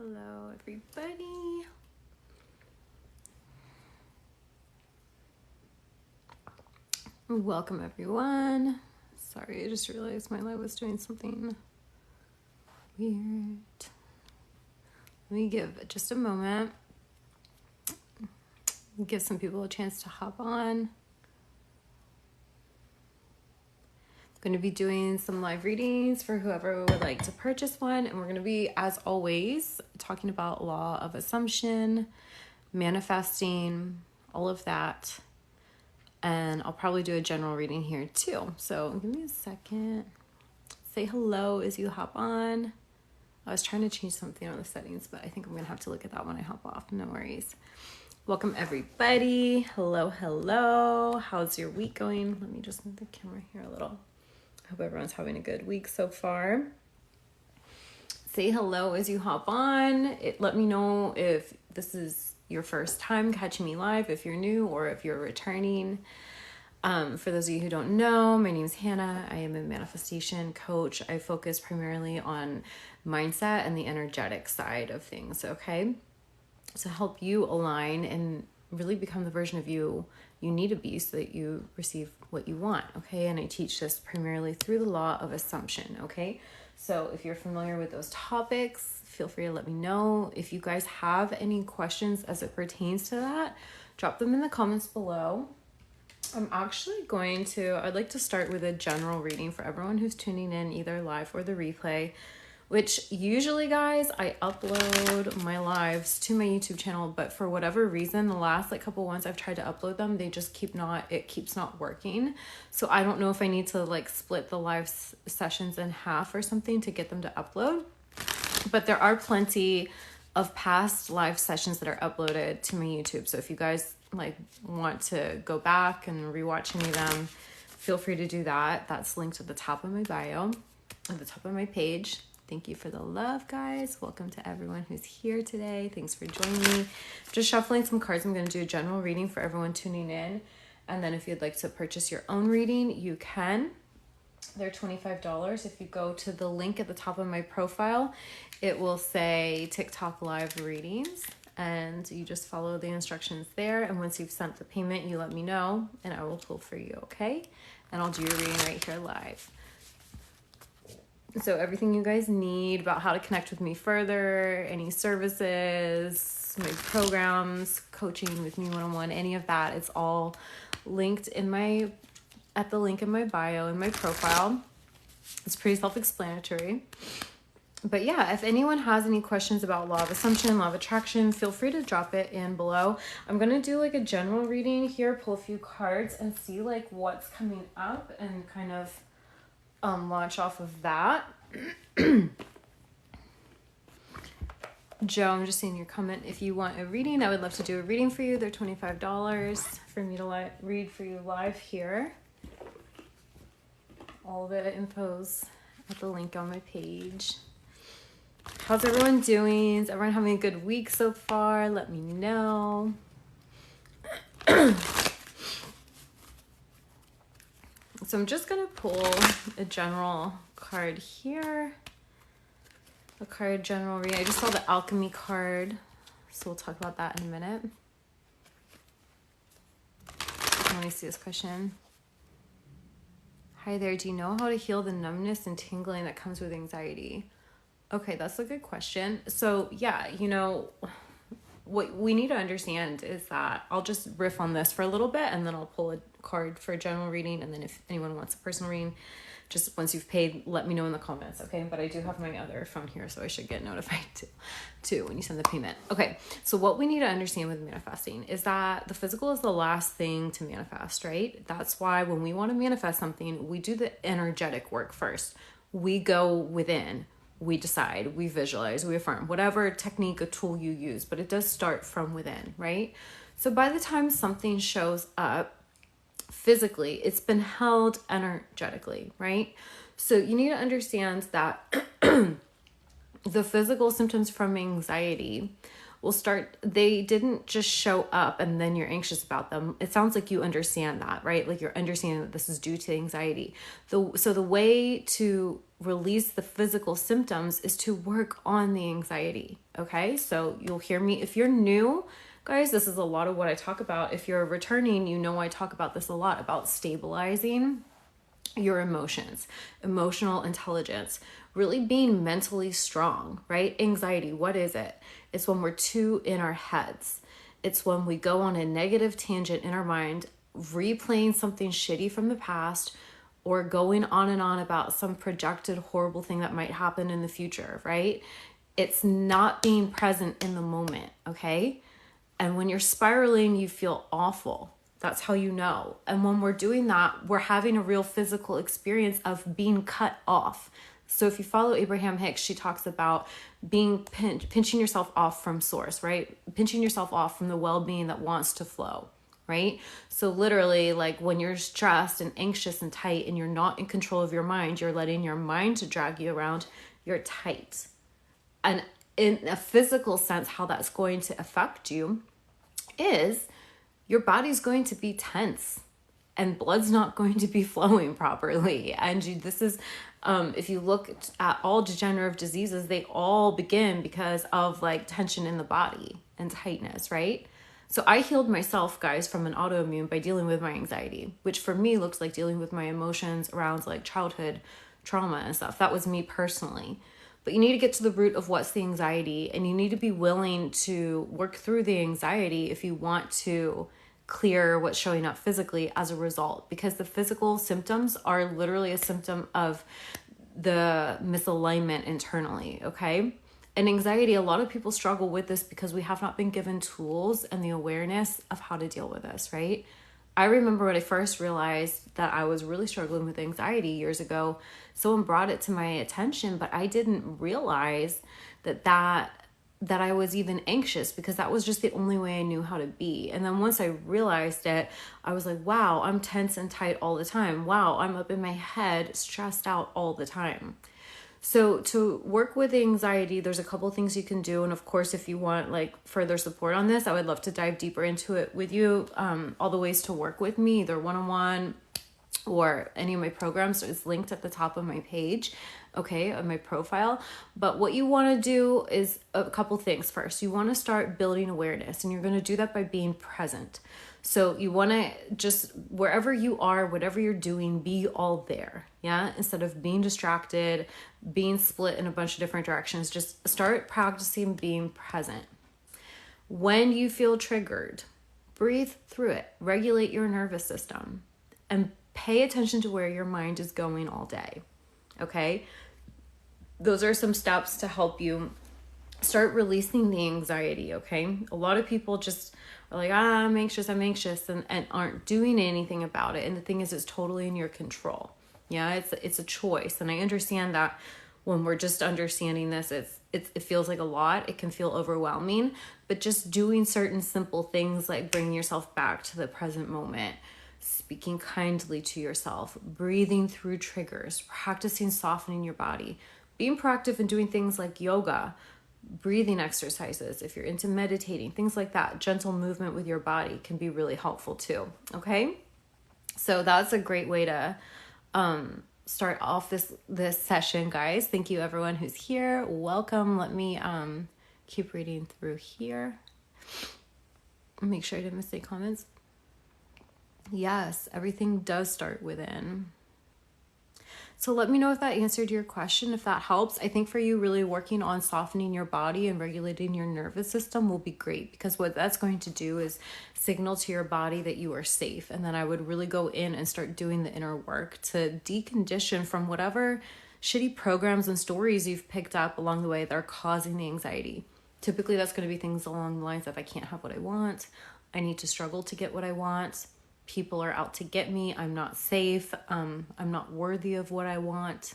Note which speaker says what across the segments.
Speaker 1: Hello, everybody. Welcome, everyone. Sorry, I just realized my live was doing something weird. Let me give just a moment. Give some people a chance to hop on. I'm going to be doing some live readings for whoever would like to purchase one. And we're going to be, as always, talking about law of assumption, manifesting, all of that. And I'll probably do a general reading here too. So give me a second. Say hello as you hop on. I was trying to change something on the settings, but I think I'm going to have to look at that when I hop off. No worries. Welcome, everybody. Hello, hello. How's your week going? Let me just move the camera here a little. I hope everyone's having a good week so far. Say hello as you hop on. Let me know if this is your first time catching me live, if you're new or if you're returning. For those of you who don't know, my name is Hannah. I am a manifestation coach. I focus primarily on mindset and the energetic side of things, okay? To help you align and really become the version of you need to be so that you receive what you want, okay? And I teach this primarily through the law of assumption, okay? So if you're familiar with those topics, feel free to let me know. If you guys have any questions as it pertains to that, drop them in the comments below. I'm actually I'd like to start with a general reading for everyone who's tuning in either live or the replay, which usually, guys, I upload my lives to my YouTube channel, but for whatever reason, the last couple ones I've tried to upload them, they just keeps not working. So I don't know if I need to split the live sessions in half or something to get them to upload, but there are plenty of past live sessions that are uploaded to my YouTube. So if you guys want to go back and rewatch any of them, feel free to do that. That's linked at the top of my bio, at the top of my page. Thank you for the love, guys. Welcome to everyone who's here today. Thanks for joining me. Just shuffling some cards. I'm going to do a general reading for everyone tuning in. And then if you'd like to purchase your own reading, you can. They're $25. If you go to the link at the top of my profile, it will say TikTok live readings. And you just follow the instructions there. And once you've sent the payment, you let me know and I will pull for you, okay? And I'll do your reading right here live. So everything you guys need about how to connect with me further, any services, my programs, coaching with me one-on-one, any of that, it's all linked at the link in my bio in my profile. It's pretty self-explanatory. But yeah, if anyone has any questions about law of assumption, law of attraction, feel free to drop it in below. I'm going to do a general reading here, pull a few cards and see what's coming up and kind of launch off of that. Joe, I'm just seeing your comment. If you want a reading, I would love to do a reading for you. They're $25 for me to read for you live here. All the info's at the link on my page. How's everyone doing? Is everyone having a good week so far? Let me know. So I'm just going to pull a general card here. A card general reading. I just saw the alchemy card. So we'll talk about that in a minute. Let me see this question. Hi there. Do you know how to heal the numbness and tingling that comes with anxiety? Okay, that's a good question. So yeah, what we need to understand is that I'll just riff on this for a little bit and then I'll pull a card for a general reading. And then if anyone wants a personal reading, just once you've paid, let me know in the comments, okay? But I do have my other phone here, so I should get notified too when you send the payment. Okay, so what we need to understand with manifesting is that the physical is the last thing to manifest, right? That's why when we want to manifest something, we do the energetic work first. We go within. We decide, we visualize, we affirm, whatever technique or tool you use, but it does start from within, right? So by the time something shows up physically, it's been held energetically, right? So you need to understand that the physical symptoms from anxiety they didn't just show up and then you're anxious about them. It sounds like you understand that, right? Like you're understanding that this is due to anxiety. So the way to release the physical symptoms is to work on the anxiety, okay? So you'll hear me. If you're new, guys, this is a lot of what I talk about. If you're returning, you know I talk about this a lot, about stabilizing your emotions, emotional intelligence, really being mentally strong, right? Anxiety, what is it? It's when we're too in our heads. It's when we go on a negative tangent in our mind, replaying something shitty from the past, or going on and on about some projected horrible thing that might happen in the future, right? It's not being present in the moment, okay? And when you're spiraling, you feel awful. That's how you know. And when we're doing that, we're having a real physical experience of being cut off. So if you follow Abraham Hicks, she talks about being pinching yourself off from source, right? Pinching yourself off from the well-being that wants to flow, right? So literally, like when you're stressed and anxious and tight and you're not in control of your mind, you're letting your mind to drag you around, you're tight. And in a physical sense, how that's going to affect you is your body's going to be tense and blood's not going to be flowing properly. And this is, if you look at all degenerative diseases, they all begin because of like tension in the body and tightness, right? So I healed myself, guys, from an autoimmune by dealing with my anxiety, which for me looks like dealing with my emotions around like childhood trauma and stuff. That was me personally. But you need to get to the root of what's the anxiety, and you need to be willing to work through the anxiety if you want to clear what's showing up physically as a result, because the physical symptoms are literally a symptom of the misalignment internally, okay? And anxiety, a lot of people struggle with this because we have not been given tools and the awareness of how to deal with this, right? I remember when I first realized that I was really struggling with anxiety years ago, someone brought it to my attention, but I didn't realize that I was even anxious, because that was just the only way I knew how to be. And then once I realized it, I was like, wow, I'm tense and tight all the time. Wow, I'm up in my head, stressed out all the time. So to work with anxiety, there's a couple things you can do. And of course, if you want like further support on this, I would love to dive deeper into it with you. All the ways to work with me, either one-on-one or any of my programs is linked at the top of my page, okay, of my profile. But what you want to do is a couple things. First, you want to start building awareness, and you're going to do that by being present. So you want to just, wherever you are, whatever you're doing, be all there, yeah? Instead of being distracted, being split in a bunch of different directions, just start practicing being present. When you feel triggered, breathe through it, regulate your nervous system, and pay attention to where your mind is going all day, okay? Those are some steps to help you start releasing the anxiety, okay? A lot of people just are like, I'm anxious, and aren't doing anything about it. And the thing is, it's totally in your control. Yeah, it's a choice. And I understand that when we're just understanding this, it feels like a lot. It can feel overwhelming, but just doing certain simple things like bringing yourself back to the present moment, speaking kindly to yourself, breathing through triggers, practicing softening your body, being proactive in doing things like yoga, breathing exercises, if you're into meditating, things like that, gentle movement with your body can be really helpful too, okay? So that's a great way to start off this session, guys. Thank you everyone who's here. Welcome. Let me keep reading through here. Make sure I didn't miss any comments. Yes, everything does start within. So let me know if that answered your question, if that helps. I think for you, really working on softening your body and regulating your nervous system will be great, because what that's going to do is signal to your body that you are safe. And then I would really go in and start doing the inner work to decondition from whatever shitty programs and stories you've picked up along the way that are causing the anxiety. Typically, that's going to be things along the lines of, I can't have what I want. I need to struggle to get what I want. People are out to get me. I'm not safe. I'm not worthy of what I want.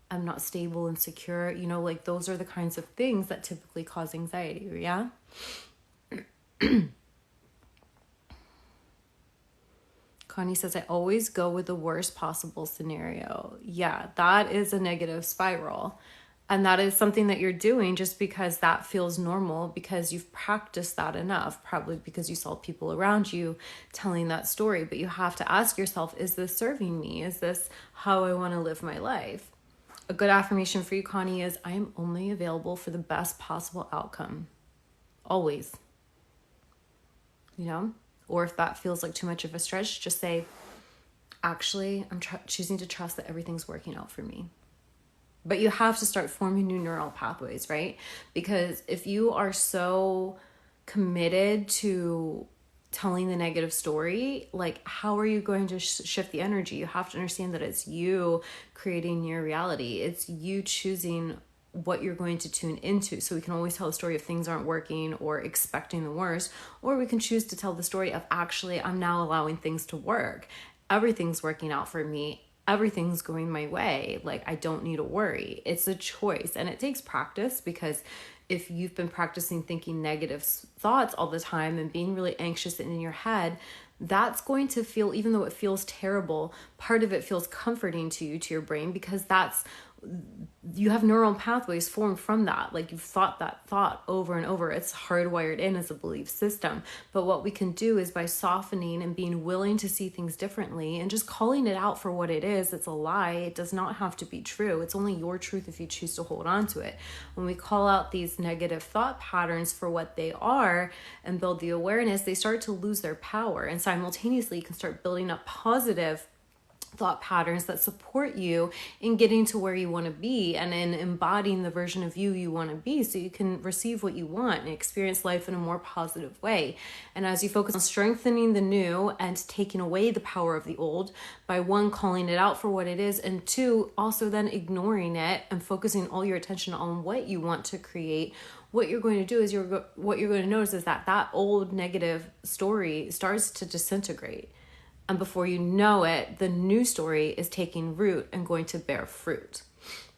Speaker 1: I'm not stable and secure. You know, like those are the kinds of things that typically cause anxiety. Yeah. Connie says, I always go with the worst possible scenario. Yeah, that is a negative spiral. And that is something that you're doing just because that feels normal, because you've practiced that enough, probably because you saw people around you telling that story. But you have to ask yourself, is this serving me? Is this how I want to live my life? A good affirmation for you, Connie, is I am only available for the best possible outcome. Always. You know? Or if that feels like too much of a stretch, just say, actually, I'm choosing to trust that everything's working out for me. But you have to start forming new neural pathways, right? Because if you are so committed to telling the negative story, like, how are you going to shift the energy? You have to understand that it's you creating your reality. It's you choosing what you're going to tune into. So we can always tell a story of things aren't working or expecting the worst, or we can choose to tell the story of, actually, I'm now allowing things to work. Everything's working out for me. Everything's going my way. Like, I don't need to worry. It's a choice, and it takes practice, because if you've been practicing thinking negative thoughts all the time and being really anxious and in your head, that's going to feel, even though it feels terrible, part of it feels comforting to you, to your brain, because you have neural pathways formed from that. Like, you've thought that thought over and over. It's hardwired in as a belief system. But what we can do is, by softening and being willing to see things differently and just calling it out for what it is, it's a lie. It does not have to be true. It's only your truth if you choose to hold on to it. When we call out these negative thought patterns for what they are and build the awareness, they start to lose their power. And simultaneously, you can start building up positive thought patterns that support you in getting to where you want to be and in embodying the version of you want to be, so you can receive what you want and experience life in a more positive way. And as you focus on strengthening the new and taking away the power of the old, by one, calling it out for what it is, and two, also then ignoring it and focusing all your attention on what you want to create, what you're going to do is what you're going to notice is that old negative story starts to disintegrate. And before you know it, the new story is taking root and going to bear fruit.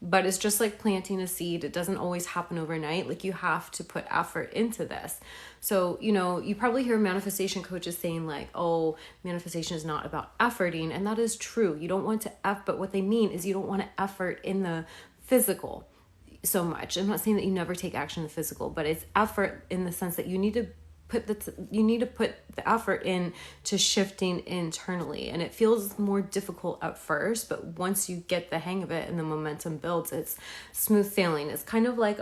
Speaker 1: But it's just like planting a seed. It doesn't always happen overnight. Like, you have to put effort into this. So, you probably hear manifestation coaches saying like, oh, manifestation is not about efforting. And that is true. You don't want to but what they mean is you don't want to effort in the physical so much. I'm not saying that you never take action in the physical, but it's effort in the sense that you need to put the effort in to shifting internally. And it feels more difficult at first, but once you get the hang of it and the momentum builds, it's smooth sailing. It's kind of like,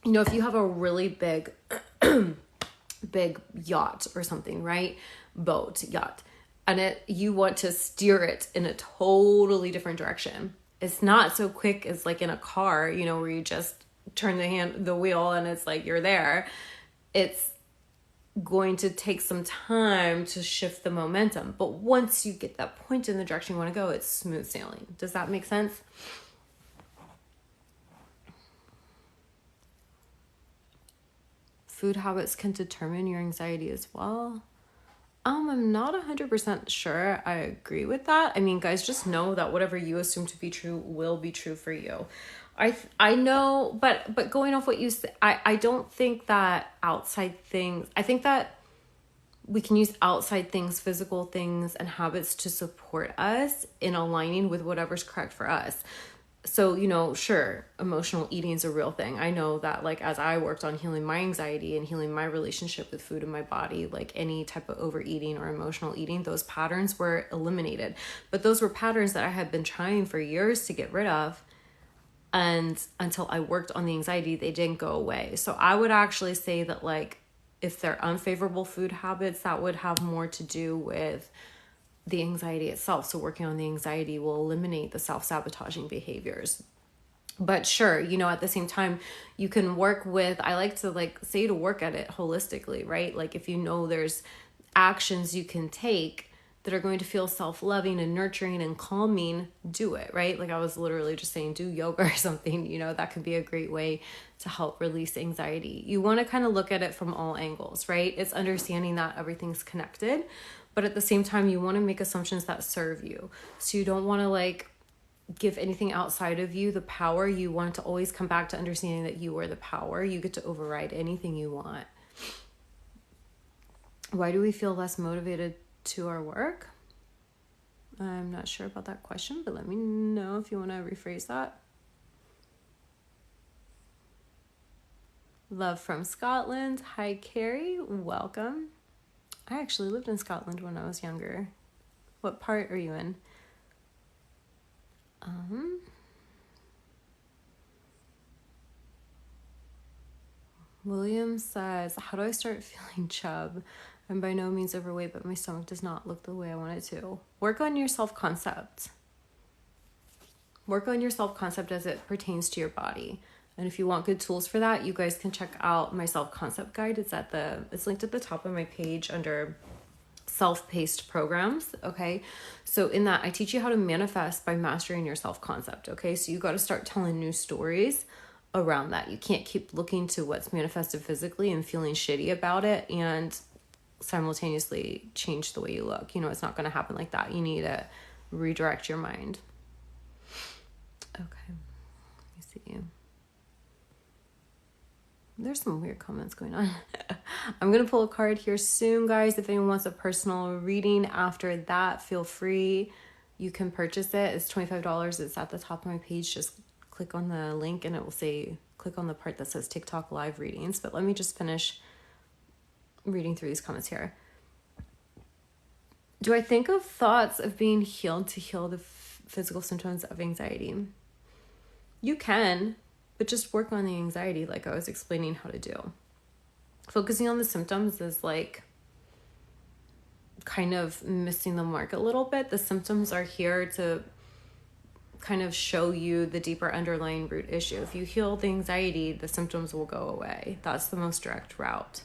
Speaker 1: if you have a really big, big yacht or something, right? Yacht. And you want to steer it in a totally different direction. It's not so quick as like in a car, where you just turn the wheel and it's like, you're there. It's going to take some time to shift the momentum. But once you get that point in the direction you want to go, it's smooth sailing. Does that make sense? Food habits can determine your anxiety as well. I'm not 100% sure I agree with that. I mean, guys, just know that whatever you assume to be true will be true for you. I know, but going off what you said, I don't think that outside things, I think that we can use outside things, physical things, and habits to support us in aligning with whatever's correct for us. So, sure, emotional eating is a real thing. I know that, like, as I worked on healing my anxiety and healing my relationship with food in my body, like any type of overeating or emotional eating, those patterns were eliminated. But those were patterns that I had been trying for years to get rid of. And until I worked on the anxiety, they didn't go away. So I would actually say that, like, if they're unfavorable food habits, that would have more to do with the anxiety itself. So working on the anxiety will eliminate the self-sabotaging behaviors. But sure, at the same time, you can work with, I like to say to work at it holistically, right? Like, if there's actions you can take that are going to feel self-loving and nurturing and calming, do it, right? Like, I was literally just saying, do yoga or something, that could be a great way to help release anxiety. You want to kind of look at it from all angles, right? It's understanding that everything's connected, but at the same time, you want to make assumptions that serve you. So you don't want to give anything outside of you the power. You want to always come back to understanding that you are the power. You get to override anything you want. Why do we feel less motivated to our work? I'm not sure about that question, but let me know if you want to rephrase that. Love from Scotland. Hi, Carrie. Welcome. I actually lived in Scotland when I was younger. What part are you in? William says, how do I start feeling chub? I'm by no means overweight, but my stomach does not look the way I want it to. Work on your self-concept. Work on your self-concept as it pertains to your body. And if you want good tools for that, you guys can check out my self-concept guide. It's linked at the top of my page under self-paced programs. Okay. So in that, I teach you how to manifest by mastering your self-concept. Okay. So you got to start telling new stories around that. You can't keep looking to what's manifested physically and feeling shitty about it and simultaneously change the way you look. It's not going to happen like that. You need to redirect your mind. Okay. Let me see. There's some weird comments going on. I'm going to pull a card here soon, guys. If anyone wants a personal reading after that, feel free. You can purchase it. It's $25. It's at the top of my page. Just click on the link and it will say, click on the part that says TikTok live readings. But let me just finish reading through these comments here. Do I think of thoughts of being healed to heal the physical symptoms of anxiety? You can, but just work on the anxiety like I was explaining how to do. Focusing on the symptoms is like kind of missing the mark a little bit. The symptoms are here to kind of show you the deeper underlying root issue. If you heal the anxiety, the symptoms will go away. That's the most direct route.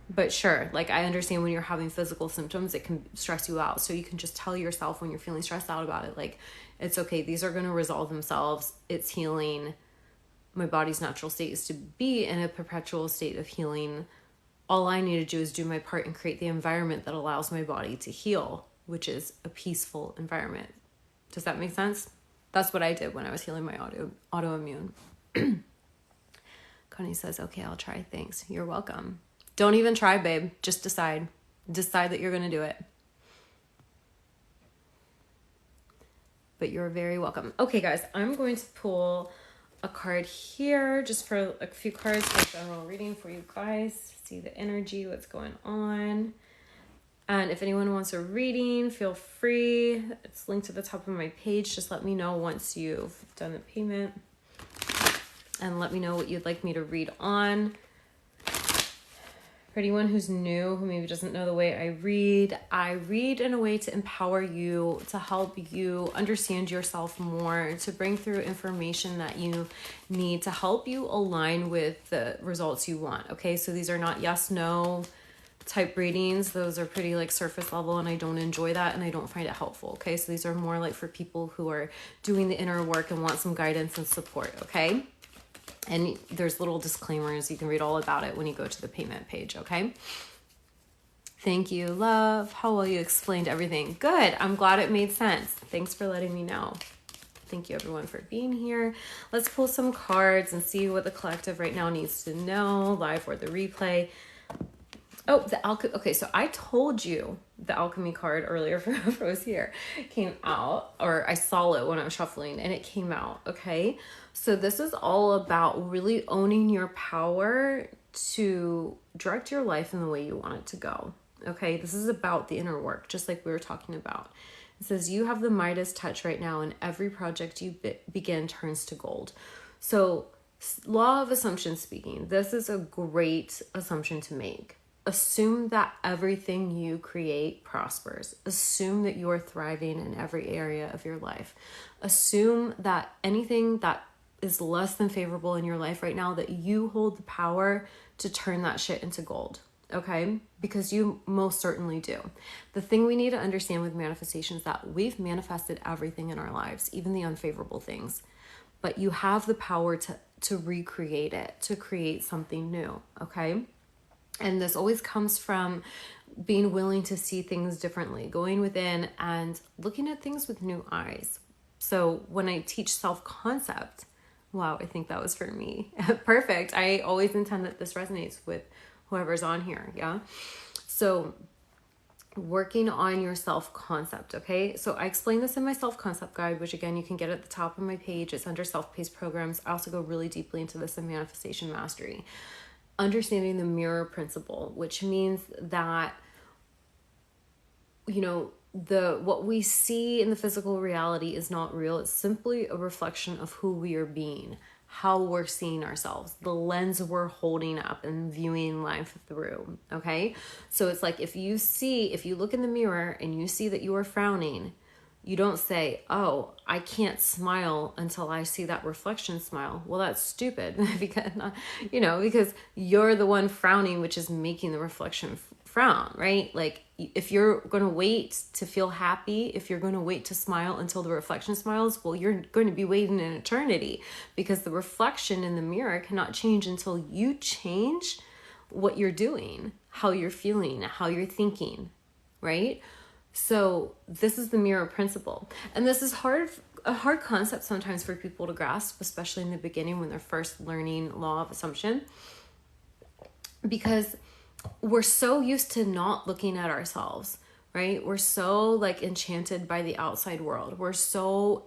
Speaker 1: But sure, like I understand when you're having physical symptoms, it can stress you out. So you can just tell yourself when you're feeling stressed out about it, like, it's okay. These are going to resolve themselves. It's healing. My body's natural state is to be in a perpetual state of healing. All I need to do is do my part and create the environment that allows my body to heal, which is a peaceful environment. Does that make sense? That's what I did when I was healing my autoimmune. Connie says, okay, I'll try. Thanks. You're welcome. Don't even try, babe. Just decide. Decide that you're going to do it. But you're very welcome. Okay, guys, I'm going to pull a card here just for a few cards for general reading for you guys. See the energy, what's going on. And if anyone wants a reading, feel free. It's linked at the top of my page. Just let me know once you've done the payment. And let me know what you'd like me to read on. For anyone who's new, who maybe doesn't know the way I read in a way to empower you, to help you understand yourself more, to bring through information that you need to help you align with the results you want. Okay, so these are not yes, no type readings. Those are pretty like surface level and I don't enjoy that and I don't find it helpful. Okay, so these are more like for people who are doing the inner work and want some guidance and support. Okay. And there's little disclaimers. You can read all about it when you go to the payment page, okay? Thank you, love. How well you explained everything. Good. I'm glad it made sense. Thanks for letting me know. Thank you, everyone, for being here. Let's pull some cards and see what the collective right now needs to know, live or the replay. Oh, the alchemy. Okay, so I told you the alchemy card earlier for whoever was here came out, or I saw it when I was shuffling and it came out, okay? So this is all about really owning your power to direct your life in the way you want it to go, okay? This is about the inner work, just like we were talking about. It says you have the Midas touch right now and every project you begin turns to gold. So law of assumption speaking, this is a great assumption to make. Assume that everything you create prospers. Assume that you're thriving in every area of your life. Assume that anything that is less than favorable in your life right now, that you hold the power to turn that shit into gold. Okay? Because you most certainly do. The thing we need to understand with manifestation is that we've manifested everything in our lives, even the unfavorable things. But you have the power to recreate it, to create something new. Okay? And this always comes from being willing to see things differently, going within and looking at things with new eyes. So when I teach self-concept, wow, I think that was for me. Perfect. I always intend that this resonates with whoever's on here. Yeah. So working on your self-concept. Okay. So I explain this in my self-concept guide, which again, you can get at the top of my page. It's under self-paced programs. I also go really deeply into this in manifestation mastery. understanding the mirror principle, which means that, you know, what we see in the physical reality is not real. It's simply a reflection of who we are being, how we're seeing ourselves, the lens we're holding up and viewing life through. Okay. So it's like, if you look in the mirror and you see that you are frowning, you don't say, oh, I can't smile until I see that reflection smile. Well, that's stupid because you're the one frowning, which is making the reflection frown, right? Like, if you're going to wait to feel happy, if you're going to wait to smile until the reflection smiles, well, you're going to be waiting an eternity, because the reflection in the mirror cannot change until you change what you're doing, how you're feeling, how you're thinking, right? So this is the mirror principle. And this is a hard concept sometimes for people to grasp, especially in the beginning when they're first learning law of assumption, because we're so used to not looking at ourselves, right? We're so like enchanted by the outside world. We're so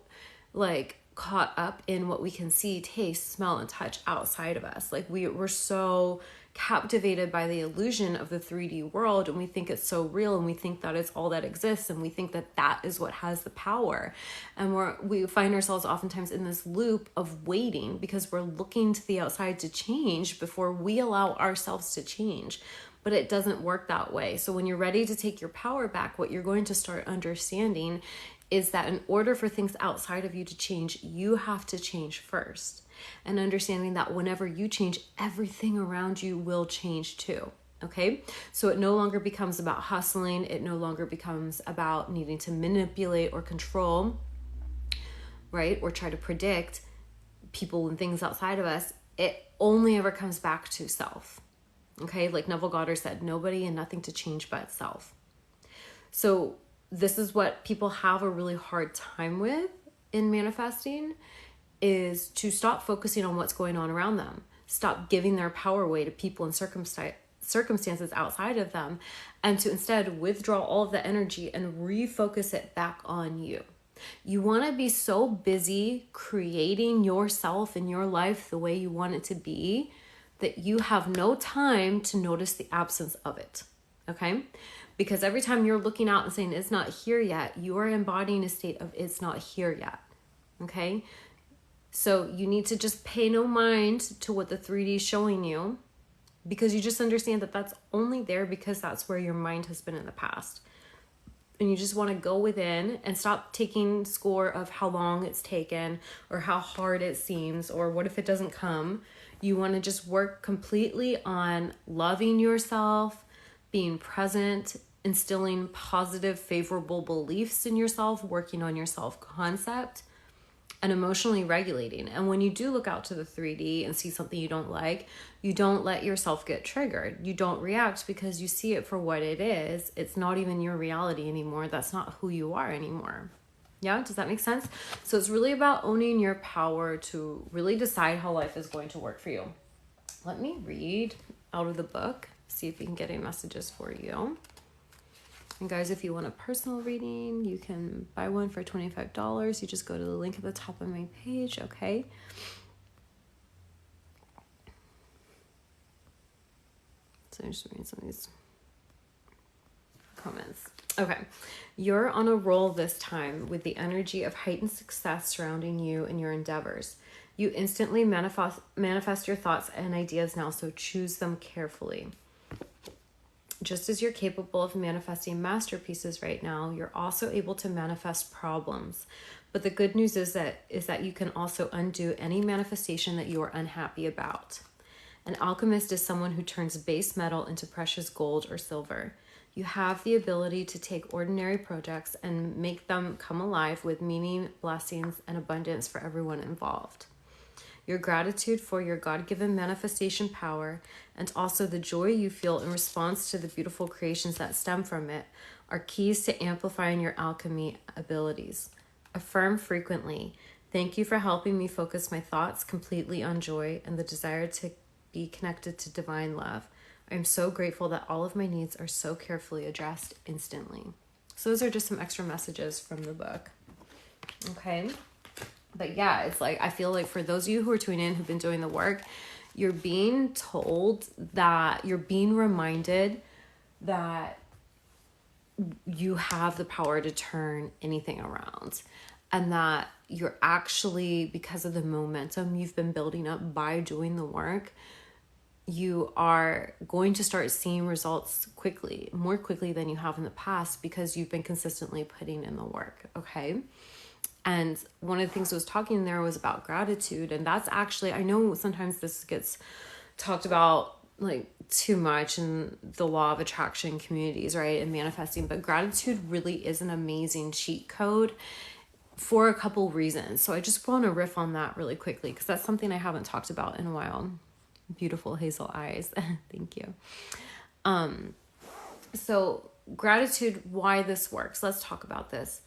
Speaker 1: like caught up in what we can see, taste, smell, and touch outside of us. Like we're so captivated by the illusion of the 3D world, and we think it's so real, and we think that it's all that exists, and we think that that is what has the power. And we find ourselves oftentimes in this loop of waiting, because we're looking to the outside to change before we allow ourselves to change. But it doesn't work that way. So when you're ready to take your power back, what you're going to start understanding is that in order for things outside of you to change, you have to change first. And understanding that whenever you change, everything around you will change too. Okay? So it no longer becomes about hustling. It no longer becomes about needing to manipulate or control, right? Or try to predict people and things outside of us. It only ever comes back to self. Okay? Like Neville Goddard said, nobody and nothing to change but self. So this is what people have a really hard time with in manifesting, is to stop focusing on what's going on around them. Stop giving their power away to people and circumstances outside of them, and to instead withdraw all of the energy and refocus it back on you. You want to be so busy creating yourself and your life the way you want it to be that you have no time to notice the absence of it. Okay? Because every time you're looking out and saying it's not here yet, you are embodying a state of it's not here yet. Okay? So you need to just pay no mind to what the 3D is showing you, because you just understand that that's only there because that's where your mind has been in the past. And you just want to go within and stop taking score of how long it's taken or how hard it seems or what if it doesn't come. You want to just work completely on loving yourself, being present, instilling positive, favorable beliefs in yourself, working on your self-concept, and emotionally regulating. And when you do look out to the 3D and see something you don't like, you don't let yourself get triggered. You don't react because you see it for what it is. It's not even your reality anymore. That's not who you are anymore. Yeah, does that make sense? So it's really about owning your power to really decide how life is going to work for you. Let me read out of the book, see if we can get any messages for you. And guys, if you want a personal reading, you can buy one for $25. You just go to the link at the top of my page, okay? So I'm just reading some of these comments. Okay. You're on a roll this time with the energy of heightened success surrounding you and your endeavors. You instantly manifest your thoughts and ideas now, so choose them carefully. Just as you're capable of manifesting masterpieces right now, you're also able to manifest problems. But the good news is that you can also undo any manifestation that you are unhappy about. An alchemist is someone who turns base metal into precious gold or silver. You have the ability to take ordinary projects and make them come alive with meaning, blessings, and abundance for everyone involved. Your gratitude for your God-given manifestation power and also the joy you feel in response to the beautiful creations that stem from it are keys to amplifying your alchemy abilities. Affirm frequently, thank you for helping me focus my thoughts completely on joy and the desire to be connected to divine love. I'm so grateful that all of my needs are so carefully addressed instantly. So those are just some extra messages from the book. Okay. But yeah, it's like, I feel like for those of you who are tuning in, who've been doing the work, You're being told that, you're being reminded that you have the power to turn anything around, and that you're actually, because of the momentum you've been building up by doing the work, you are going to start seeing results quickly, more quickly than you have in the past, because you've been consistently putting in the work. Okay. And one of the things I was talking there was about gratitude. And that's actually, I know sometimes this gets talked about like too much in the law of attraction communities, right? And manifesting, but gratitude really is an amazing cheat code for a couple reasons. So I just want to riff on that really quickly, because that's something I haven't talked about in a while. Beautiful hazel eyes. Thank you. So gratitude, why this works. Let's talk about this.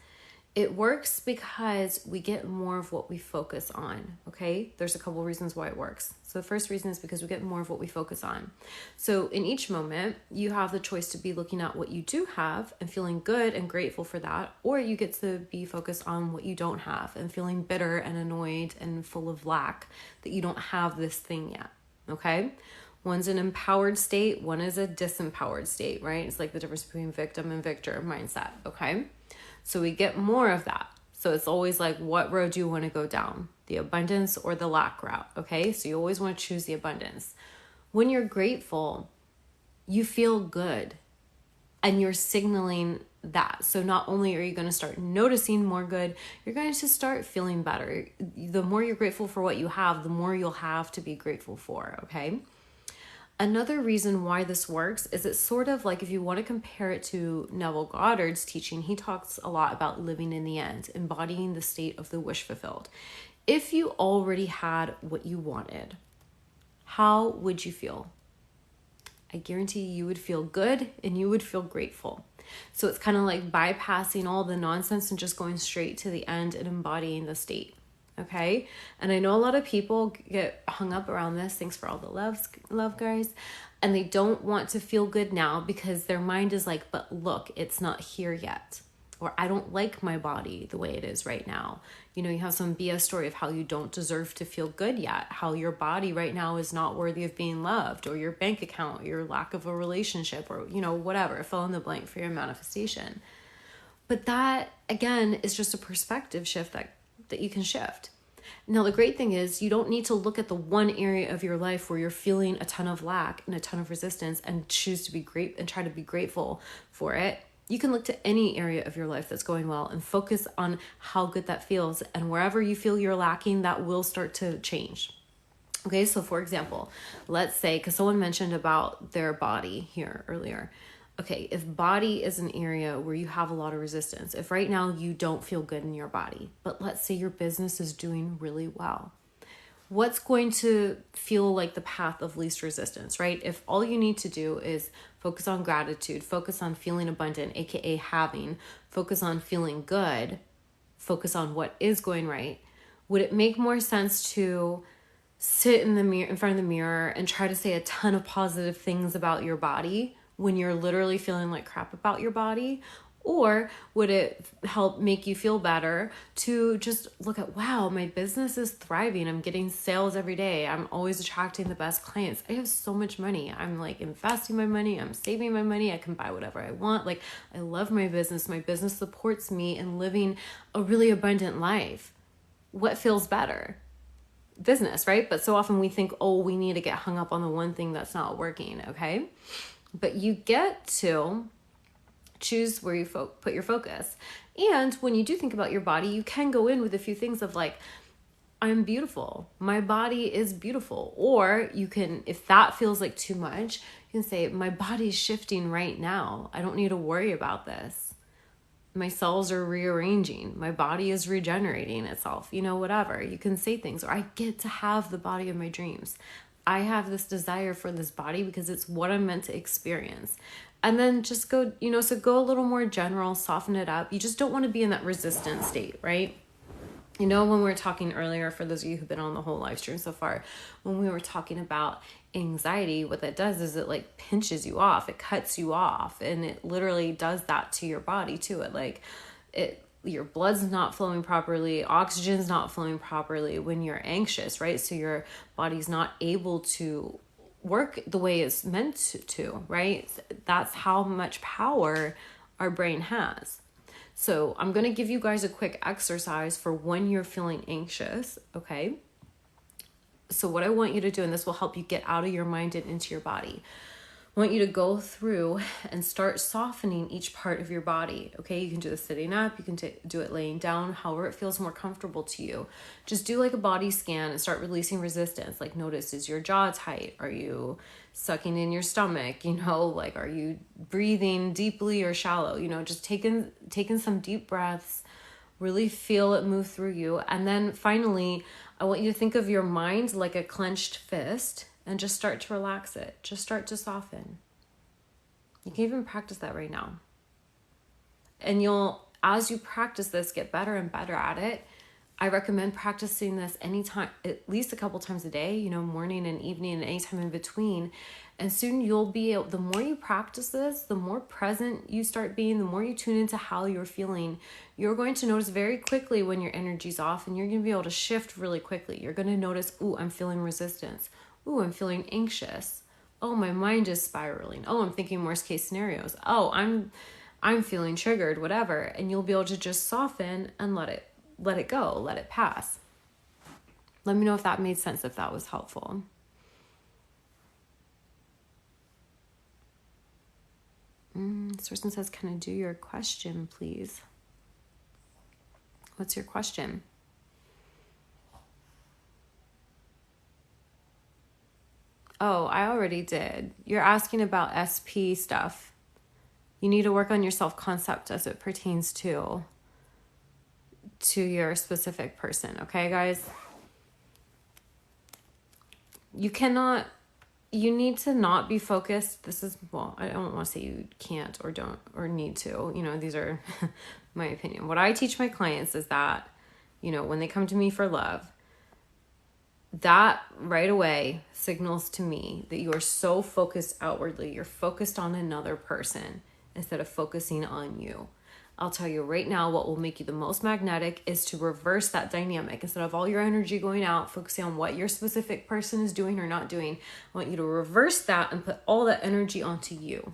Speaker 1: It works because we get more of what we focus on. Okay. There's a couple reasons why it works. So the first reason is because we get more of what we focus on. So in each moment, you have the choice to be looking at what you do have and feeling good and grateful for that, or you get to be focused on what you don't have and feeling bitter and annoyed and full of lack that you don't have this thing yet. Okay. One's an empowered state. One is a disempowered state, right? It's like the difference between victim and victor mindset. Okay. So we get more of that. So it's always like, what road do you want to go down? The abundance or the lack route. Okay. So you always want to choose the abundance. When you're grateful, you feel good and you're signaling that. So not only are you going to start noticing more good, you're going to start feeling better. The more you're grateful for what you have, the more you'll have to be grateful for. Okay. Another reason why this works is it's sort of like, if you want to compare it to Neville Goddard's teaching, he talks a lot about living in the end, embodying the state of the wish fulfilled. If you already had what you wanted, how would you feel? I guarantee you would feel good and you would feel grateful. So it's kind of like bypassing all the nonsense and just going straight to the end and embodying the state. Okay. And I know a lot of people get hung up around this. Thanks for all the love, guys. And they don't want to feel good now because their mind is like, but look, it's not here yet. Or I don't like my body the way it is right now. You know, you have some BS story of how you don't deserve to feel good yet, how your body right now is not worthy of being loved, or your bank account, your lack of a relationship, or, you know, whatever, fill in the blank for your manifestation. But that, again, is just a perspective shift that you can shift. Now, the great thing is you don't need to look at the one area of your life where you're feeling a ton of lack and a ton of resistance and choose to be great and try to be grateful for it. You can look to any area of your life that's going well and focus on how good that feels. And wherever you feel you're lacking, that will start to change. Okay, so for example, let's say, because someone mentioned about their body here earlier. Okay, if body is an area where you have a lot of resistance, if right now you don't feel good in your body, but let's say your business is doing really well, what's going to feel like the path of least resistance, right? If all you need to do is focus on gratitude, focus on feeling abundant, aka having, focus on feeling good, focus on what is going right, would it make more sense to sit in the mirror, in front of the mirror, and try to say a ton of positive things about your body when you're literally feeling like crap about your body? Or would it help make you feel better to just look at, wow, my business is thriving. I'm getting sales every day. I'm always attracting the best clients. I have so much money. I'm like investing my money. I'm saving my money. I can buy whatever I want. Like, I love my business. My business supports me in living a really abundant life. What feels better? Business, right? But so often we think, oh, we need to get hung up on the one thing that's not working. Okay. But you get to choose where you put your focus. And when you do think about your body, you can go in with a few things of like, I'm beautiful. My body is beautiful. Or you can, if that feels like too much, you can say, my body's shifting right now. I don't need to worry about this. My cells are rearranging. My body is regenerating itself, you know, whatever. You can say things, or I get to have the body of my dreams. I have this desire for this body because it's what I'm meant to experience. And then just go, you know, so go a little more general, soften it up. You just don't want to be in that resistant state, right? You know, when we were talking earlier, for those of you who've been on the whole live stream so far, when we were talking about anxiety, what that does is it like pinches you off, it cuts you off, and it literally does that to your body too. It your blood's not flowing properly, oxygen's not flowing properly when you're anxious, right? So your body's not able to work the way it's meant to, right? That's how much power our brain has. So I'm going to give you guys a quick exercise for when you're feeling anxious, okay? So what I want you to do, and this will help you get out of your mind and into your body, I want you to go through and start softening each part of your body, okay? You can do this sitting up, you can do it laying down, however it feels more comfortable to you. Just do like a body scan and start releasing resistance. Like notice, is your jaw tight? Are you sucking in your stomach? You know, like are you breathing deeply or shallow? You know, just taking some deep breaths, really feel it move through you. And then finally, I want you to think of your mind like a clenched fist, and just start to relax it. Just start to soften. You can even practice that right now. And you'll, as you practice this, get better and better at it. I recommend practicing this anytime, at least a couple times a day, you know, morning and evening and anytime in between. And soon you'll be able, the more you practice this, the more present you start being, the more you tune into how you're feeling, you're going to notice very quickly when your energy's off, and you're going to be able to shift really quickly. You're going to notice, ooh, I'm feeling resistance. Ooh, I'm feeling anxious. Oh, my mind is spiraling. Oh, I'm thinking worst case scenarios. Oh, I'm feeling triggered, whatever. And you'll be able to just soften and let it go, let it pass. Let me know if that made sense, if that was helpful. This person says, can I do your question, please? What's your question? Oh, I already did. You're asking about SP stuff. You need to work on your self-concept as it pertains to your specific person. Okay, guys? You need to not be focused. This is, well, I don't want to say you can't or don't or need to. You know, these are my opinion. What I teach my clients is that, you know, when they come to me for love, that right away signals to me that you are so focused outwardly. You're focused on another person instead of focusing on you. I'll tell you right now, what will make you the most magnetic is to reverse that dynamic. Instead of all your energy going out, focusing on what your specific person is doing or not doing, I want you to reverse that and put all that energy onto you.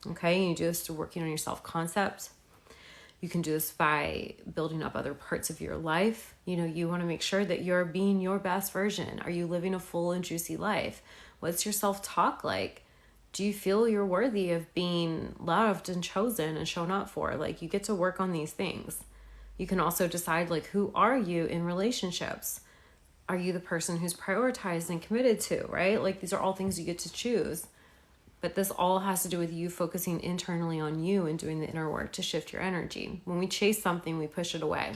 Speaker 1: Okay, and you do this through working on your self-concept. You can do this by building up other parts of your life. You know, you want to make sure that you're being your best version. Are you living a full and juicy life? What's your self-talk like? Do you feel you're worthy of being loved and chosen and shown up for? Like, you get to work on these things. You can also decide, like, who are you in relationships? Are you the person who's prioritized and committed to, right? Like, these are all things you get to choose. But this all has to do with you focusing internally on you and doing the inner work to shift your energy. When we chase something, we push it away.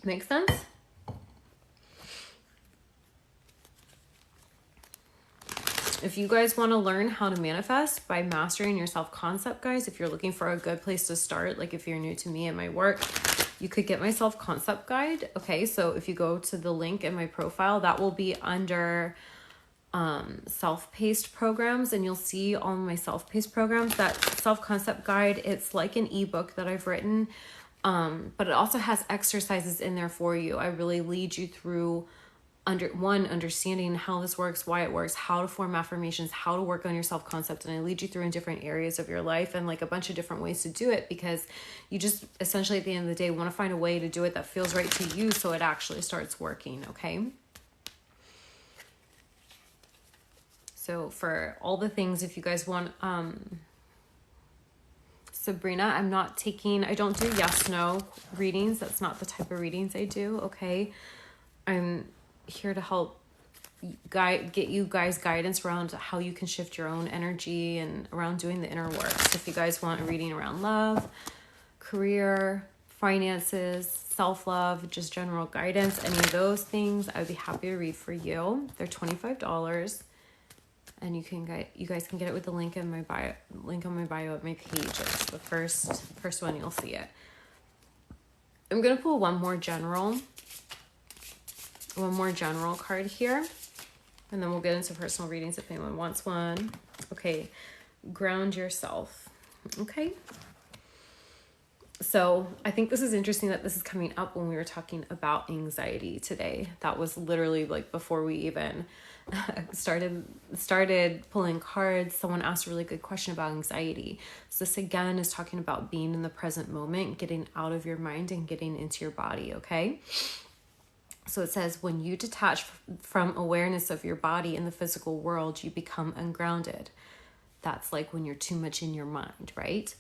Speaker 1: Make sense? If you guys want to learn how to manifest by mastering your self-concept, guys, if you're looking for a good place to start, like if you're new to me and my work, you could get my self-concept guide. Okay, so if you go to the link in my profile, that will be under self-paced programs, and you'll see all my self-paced programs. That self-concept guide, it's like an ebook that I've written, but it also has exercises in there for you. I really lead you through understanding how this works, why it works, how to form affirmations, how to work on your self-concept, and I lead you through in different areas of your life and like a bunch of different ways to do it, because you just essentially at the end of the day want to find a way to do it that feels right to you so it actually starts working. Okay, so for all the things, if you guys want, Sabrina, I don't do yes, no readings. That's not the type of readings I do. Okay. I'm here to help get you guys guidance around how you can shift your own energy and around doing the inner work. So if you guys want a reading around love, career, finances, self-love, just general guidance, any of those things, I would be happy to read for you. They're $25. And you guys can get it with the link in my bio, on my bio at my page. It's the first one, you'll see it. I'm gonna pull one more general card here, and then we'll get into personal readings if anyone wants one. Okay, ground yourself. Okay. So I think this is interesting that this is coming up when we were talking about anxiety today. That was literally like before we even started pulling cards. Someone asked a really good question about anxiety. So this again is talking about being in the present moment, getting out of your mind and getting into your body, okay? So it says, when you detach from awareness of your body in the physical world, you become ungrounded. That's like when you're too much in your mind, right?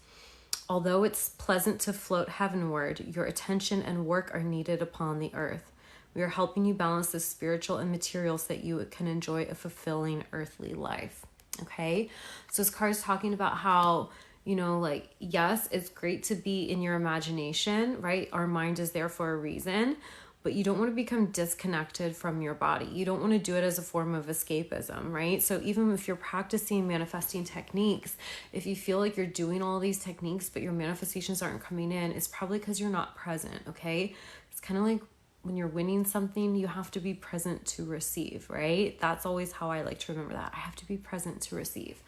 Speaker 1: Although it's pleasant to float heavenward, your attention and work are needed upon the earth. We are helping you balance the spiritual and material so that you can enjoy a fulfilling earthly life. Okay? So this card is talking about how, like, yes, it's great to be in your imagination, right? Our mind is there for a reason, but you don't want to become disconnected from your body. You don't want to do it as a form of escapism, right? So even if you're practicing manifesting techniques, if you feel like you're doing all these techniques, but your manifestations aren't coming in, it's probably because you're not present, okay? It's kind of like when you're winning something, you have to be present to receive, right? That's always how I like to remember that. I have to be present to receive,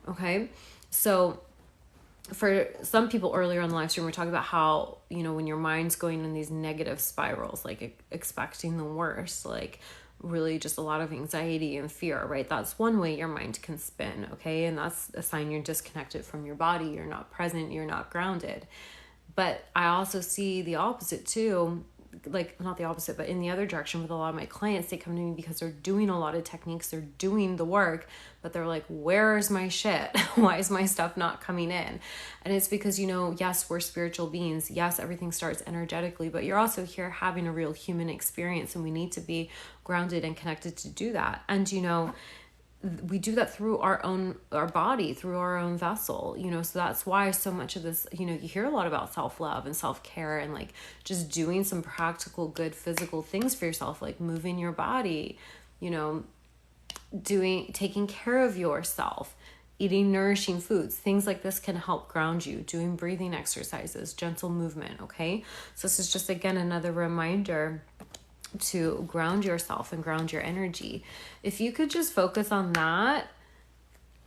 Speaker 1: okay? So for some people earlier on the live stream, we're talking about how, when your mind's going in these negative spirals, like expecting the worst, like really just a lot of anxiety and fear, right? That's one way your mind can spin, okay? And that's a sign you're disconnected from your body. You're not present. You're not grounded. But I also see the opposite too, like not the opposite, but in the other direction with a lot of my clients. They come to me because they're doing a lot of techniques, they're doing the work, but they're like, where's my shit? Why is my stuff not coming in? And it's because, yes, we're spiritual beings. Yes, everything starts energetically, but you're also here having a real human experience, and we need to be grounded and connected to do that. And, we do that through our body, through our own vessel, so that's why so much of this, you hear a lot about self-love and self-care and like just doing some practical, good physical things for yourself, like moving your body, taking care of yourself, eating nourishing foods. Things like this can help ground you, doing breathing exercises, gentle movement. Okay. So this is just, again, another reminder to ground yourself and ground your energy. If you could just focus on that,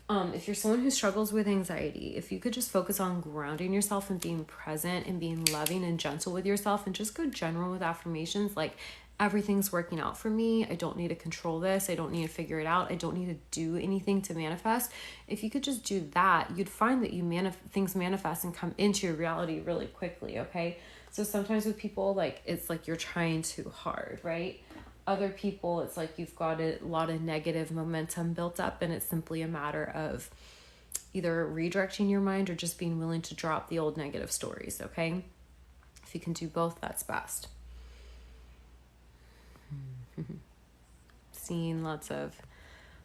Speaker 1: if you're someone who struggles with anxiety, if you could just focus on grounding yourself and being present and being loving and gentle with yourself, and just go general with affirmations like, everything's working out for me. I don't need to control this. I don't need to figure it out. I don't need to do anything to manifest. If you could just do that, you'd find that things manifest and come into your reality really quickly, okay? So sometimes with people, like, it's like you're trying too hard, right? Other people, it's like you've got a lot of negative momentum built up, and it's simply a matter of either redirecting your mind or just being willing to drop the old negative stories, okay? If you can do both, that's best. Seeing lots of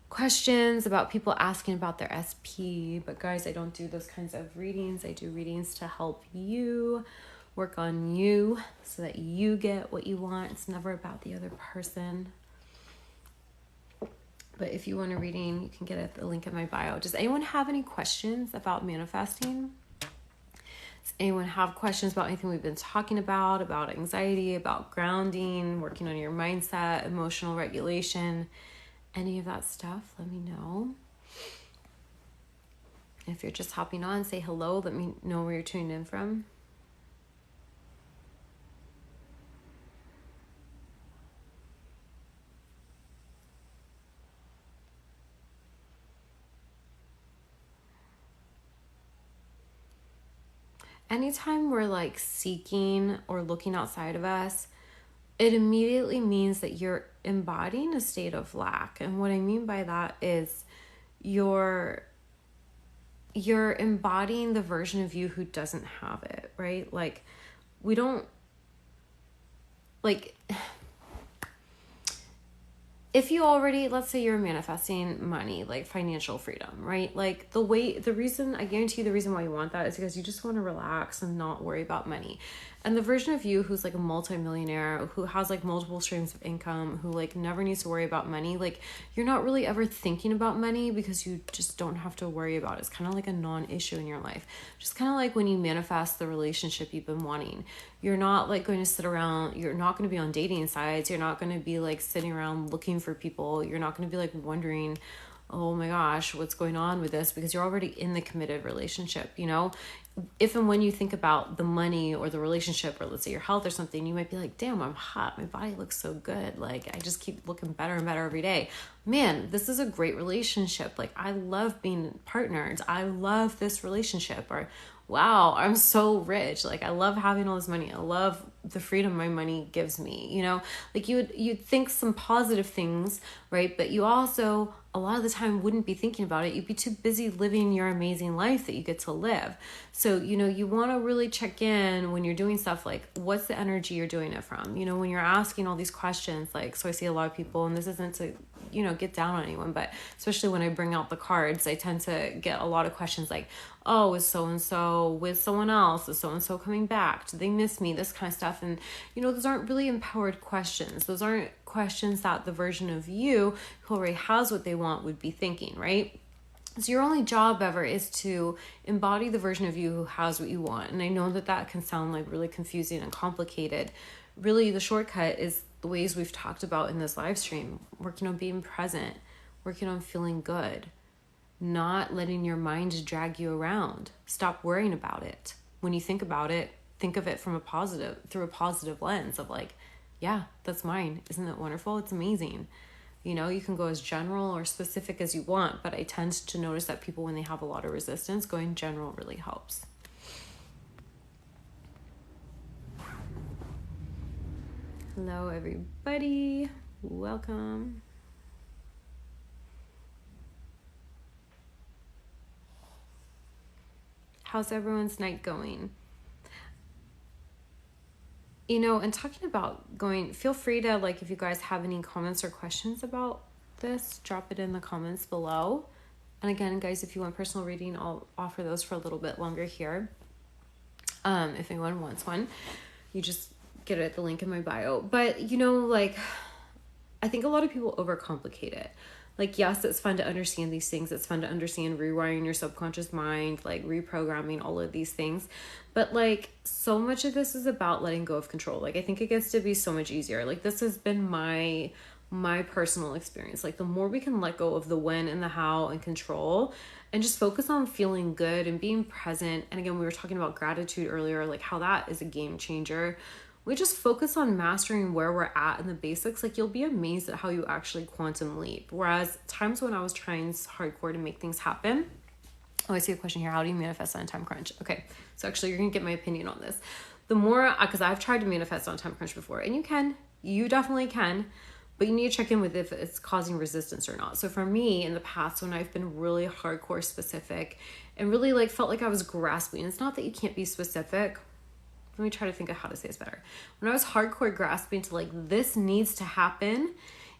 Speaker 1: questions about people asking about their SP, but guys, I don't do those kinds of readings. I do readings to help you work on you so that you get what you want. It's never about the other person. But if you want a reading, you can get it at the link in my bio. Does anyone have any questions about manifesting? Does anyone have questions about anything we've been talking about anxiety, about grounding, working on your mindset, emotional regulation, any of that stuff? Let me know. If you're just hopping on, say hello. Let me know where you're tuning in from. Anytime we're like seeking or looking outside of us, it immediately means that you're embodying a state of lack. And what I mean by that is you're embodying the version of you who doesn't have it, right? Like, we don't, like, if you already, let's say you're manifesting money, like financial freedom, right? Like I guarantee you the reason why you want that is because you just want to relax and not worry about money. And the version of you who's like a multimillionaire, who has like multiple streams of income, who like never needs to worry about money, like you're not really ever thinking about money because you just don't have to worry about it. It's kind of like a non-issue in your life. Just kind of like when you manifest the relationship you've been wanting. You're not like going to sit around, you're not going to be on dating sites, you're not going to be like sitting around looking for people, you're not going to be like wondering oh my gosh, what's going on with this? Because you're already in the committed relationship, you know? If and when you think about the money or the relationship, or let's say your health or something, you might be like, damn, I'm hot. My body looks so good. Like, I just keep looking better and better every day. Man, this is a great relationship. Like, I love being partnered. I love this relationship. Or, wow, I'm so rich. Like, I love having all this money. I love the freedom my money gives me, you know? Like, you'd think some positive things, right? But you also, a lot of the time, wouldn't be thinking about it. You'd be too busy living your amazing life that you get to live. So, you know, you want to really check in when you're doing stuff, like, what's the energy you're doing it from? You know, when you're asking all these questions, like, so I see a lot of people, and this isn't to, you know, get down on anyone, but especially when I bring out the cards, I tend to get a lot of questions like, oh, is so-and-so with someone else? Is so-and-so coming back? Do they miss me? This kind of stuff. And, you know, those aren't really empowered questions. Those aren't questions that the version of you who already has what they want would be thinking, right? So your only job ever is to embody the version of you who has what you want. And I know that that can sound like really confusing and complicated. Really, the shortcut is the ways we've talked about in this live stream, working on being present, working on feeling good, not letting your mind drag you around. Stop worrying about it. When you think about it, think of it from through a positive lens of like, yeah, that's mine. Isn't that wonderful? It's amazing. You know, you can go as general or specific as you want, but I tend to notice that people, when they have a lot of resistance, going general really helps. Hello, everybody. Welcome. How's everyone's night going? You know, and talking about going, feel free to, like, if you guys have any comments or questions about this, drop it in the comments below. And again, guys, if you want personal reading, I'll offer those for a little bit longer here. If anyone wants one, you just get it at the link in my bio. But, you know, like, I think a lot of people overcomplicate it. Like, yes, it's fun to understand these things. It's fun to understand rewiring your subconscious mind, like reprogramming all of these things. But like, so much of this is about letting go of control. Like, I think it gets to be so much easier. Like, this has been my personal experience. Like, the more we can let go of the when and the how and control, and just focus on feeling good and being present. And again, we were talking about gratitude earlier, like how that is a game changer. We just focus on mastering where we're at in the basics. Like, you'll be amazed at how you actually quantum leap. Whereas times when I was trying hardcore to make things happen. Oh, I see a question here. How do you manifest on a time crunch? Okay, so actually you're gonna get my opinion on this. The more, because I've tried to manifest on a time crunch before, and you definitely can, but you need to check in with if it's causing resistance or not. So for me, in the past, when I've been really hardcore specific and really like felt like I was grasping, it's not that you can't be specific. Let me try to think of how to say this better. When I was hardcore grasping to like, this needs to happen,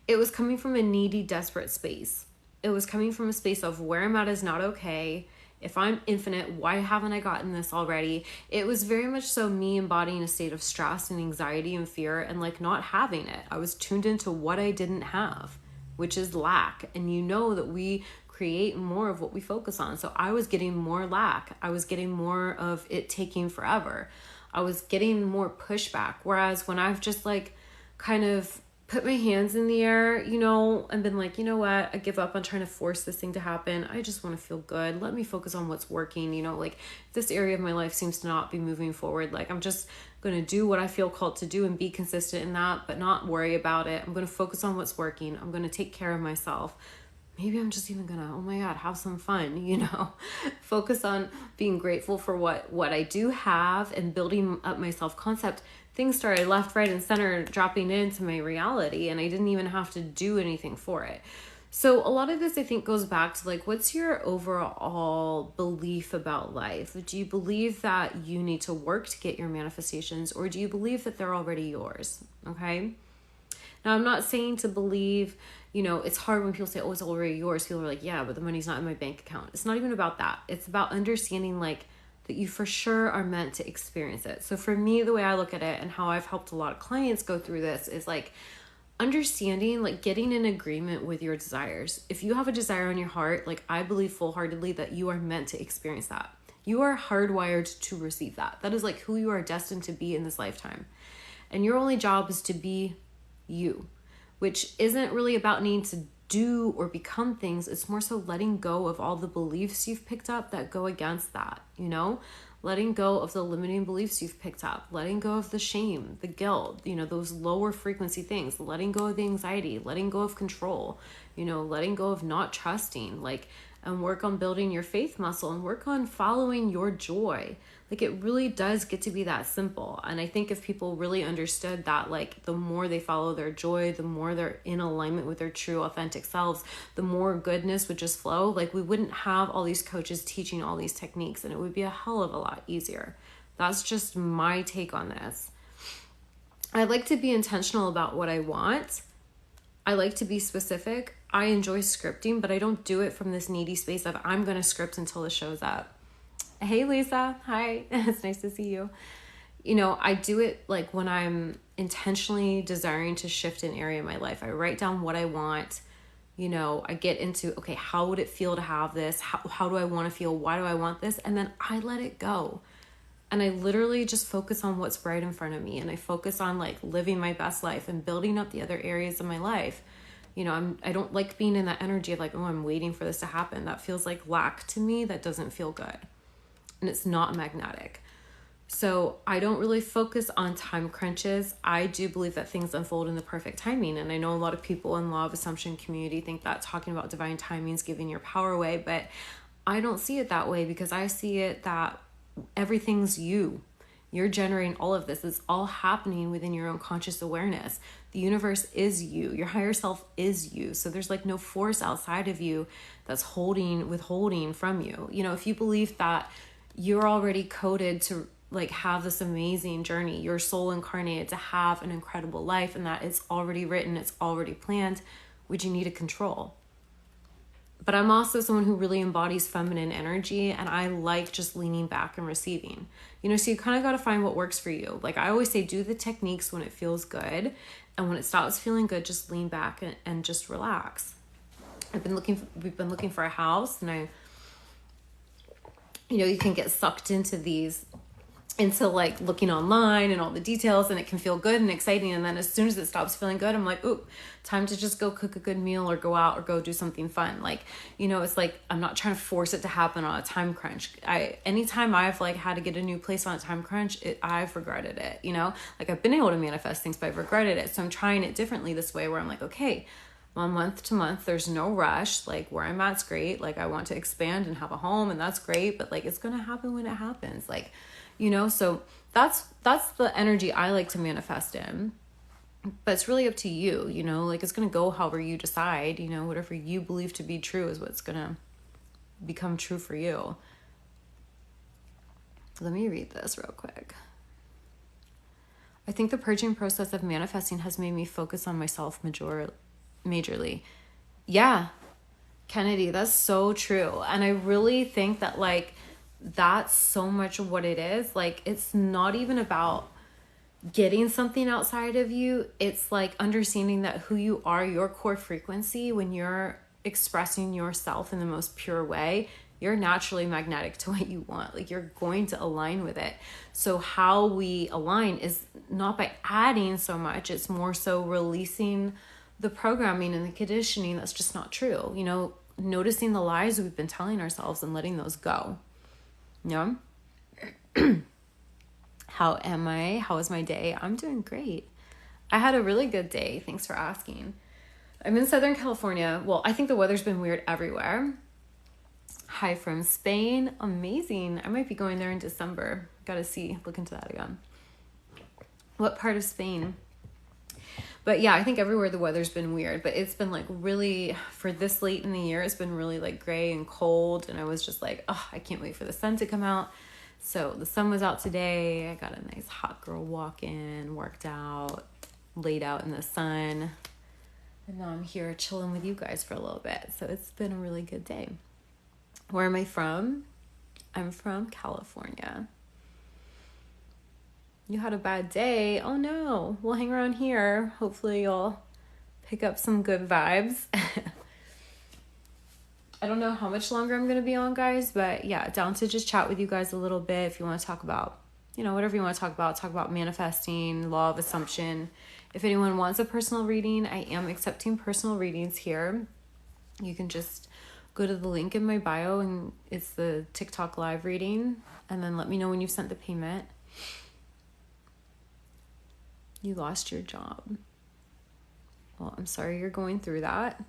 Speaker 1: it was coming from a needy, desperate space. It was coming from a space of where I'm at is not okay. If I'm infinite, why haven't I gotten this already? It was very much so me embodying a state of stress and anxiety and fear and like not having it. I was tuned into what I didn't have, which is lack. And you know that we create more of what we focus on. So I was getting more lack. I was getting more of it taking forever. I was getting more pushback. Whereas when I've just like kind of put my hands in the air, you know, and been like, you know what, I give up on trying to force this thing to happen. I just want to feel good. Let me focus on what's working. You know, like this area of my life seems to not be moving forward. Like, I'm just going to do what I feel called to do and be consistent in that, but not worry about it. I'm going to focus on what's working. I'm going to take care of myself. Maybe I'm just even gonna, oh my God, have some fun, you know, focus on being grateful for what I do have and building up my self-concept. Things started left, right, and center dropping into my reality, and I didn't even have to do anything for it. So a lot of this, I think, goes back to like, what's your overall belief about life? Do you believe that you need to work to get your manifestations, or do you believe that they're already yours? Okay. Now, I'm not saying to believe, you know, it's hard when people say, oh, it's already yours. People are like, yeah, but the money's not in my bank account. It's not even about that. It's about understanding like that you for sure are meant to experience it. So for me, the way I look at it and how I've helped a lot of clients go through this is like understanding, like getting in agreement with your desires. If you have a desire in your heart, like I believe full-heartedly that you are meant to experience that. You are hardwired to receive that. That is like who you are destined to be in this lifetime. And your only job is to be you, which isn't really about needing to do or become things. It's more so letting go of all the beliefs you've picked up that go against that, you know? Letting go of the limiting beliefs you've picked up, letting go of the shame, the guilt, you know, those lower frequency things, letting go of the anxiety, letting go of control, you know, letting go of not trusting, like, and work on building your faith muscle and work on following your joy. Like, it really does get to be that simple. And I think if people really understood that, like, the more they follow their joy, the more they're in alignment with their true authentic selves, the more goodness would just flow. Like, we wouldn't have all these coaches teaching all these techniques, and it would be a hell of a lot easier. That's just my take on this. I like to be intentional about what I want. I like to be specific. I enjoy scripting, but I don't do it from this needy space of I'm going to script until it shows up. Hey, Lisa. Hi. It's nice to see you. You know, I do it like when I'm intentionally desiring to shift an area in my life. I write down what I want. You know, I get into, okay, how would it feel to have this? How do I want to feel? Why do I want this? And then I let it go. And I literally just focus on what's right in front of me. And I focus on like living my best life and building up the other areas of my life. You know, I don't like being in that energy of like, oh, I'm waiting for this to happen. That feels like lack to me. That doesn't feel good. And it's not magnetic. So I don't really focus on time crunches. I do believe that things unfold in the perfect timing. And I know a lot of people in Law of Assumption community think that talking about divine timing is giving your power away, but I don't see it that way, because I see it that everything's you. You're generating all of this. It's all happening within your own conscious awareness. The universe is you. Your higher self is you. So there's like no force outside of you that's withholding from you. You know, if you believe that you're already coded to like have this amazing journey, your soul incarnated to have an incredible life, and that it's already written, it's already planned, would you need to control? But I'm also someone who really embodies feminine energy, and I like just leaning back and receiving. You know, so you kind of got to find what works for you. Like I always say, do the techniques when it feels good, and when it stops feeling good, just lean back and just relax. We've been looking for a house, and you know, you can get sucked into like looking online and all the details, and it can feel good and exciting. And then as soon as it stops feeling good, I'm like, ooh, time to just go cook a good meal or go out or go do something fun. Like, you know, it's like, I'm not trying to force it to happen on a time crunch. Anytime I've like had to get a new place on a time crunch, I've regretted it, you know, like I've been able to manifest things, but I've regretted it. So I'm trying it differently this way, where I'm like, okay, well, month to month, there's no rush. Like where I'm at's great. Like I want to expand and have a home, and that's great. But like, it's going to happen when it happens. Like, you know, so that's the energy I like to manifest in. But it's really up to you, you know, like it's going to go however you decide, you know, whatever you believe to be true is what's going to become true for you. Let me read this real quick. I think the purging process of manifesting has made me focus on myself majorly. Yeah, Kennedy, that's so true. And I really think that like, that's so much what it is. Like, it's not even about getting something outside of you. It's like understanding that who you are, your core frequency, when you're expressing yourself in the most pure way, you're naturally magnetic to what you want. Like you're going to align with it. So how we align is not by adding so much. It's more so releasing the programming and the conditioning that's just not true. You know, noticing the lies we've been telling ourselves and letting those go. Yeah. How am I? How was my day? I'm doing great. I had a really good day. Thanks for asking. I'm in Southern California. Well, I think the weather's been weird everywhere. Hi from Spain. Amazing. I might be going there in December. Gotta look into that again. What part of Spain? But yeah, I think everywhere the weather's been weird, but it's been like really, for this late in the year, it's been really like gray and cold. And I was just like, oh, I can't wait for the sun to come out. So the sun was out today. I got a nice hot girl walk in, worked out, laid out in the sun. And now I'm here chilling with you guys for a little bit. So it's been a really good day. Where am I from? I'm from California. You had a bad day. Oh no. We'll hang around here. Hopefully you'll pick up some good vibes. I don't know how much longer I'm going to be on, guys, but yeah, down to just chat with you guys a little bit. If you want to talk about, you know, whatever you want to talk about manifesting, law of assumption. If anyone wants a personal reading, I am accepting personal readings here. You can just go to the link in my bio and it's the TikTok live reading, and then let me know when you've sent the payment. You lost your job. Well, I'm sorry you're going through that,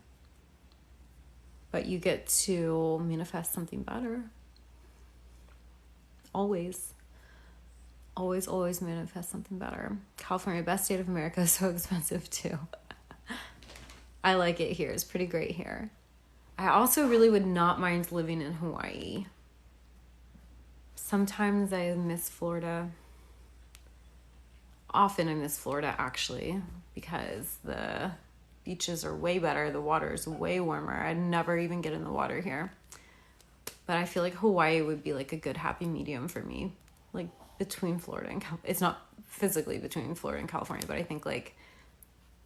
Speaker 1: but you get to manifest something better. Always. Always, always manifest something better. California, best state of America, is so expensive too. I like it here. It's pretty great here. I also really would not mind living in Hawaii. Sometimes I miss Florida. Often I miss Florida, actually, because the beaches are way better. The water is way warmer. I'd never even get in the water here. But I feel like Hawaii would be like a good happy medium for me. Like between Florida and California. It's not physically between Florida and California, but I think like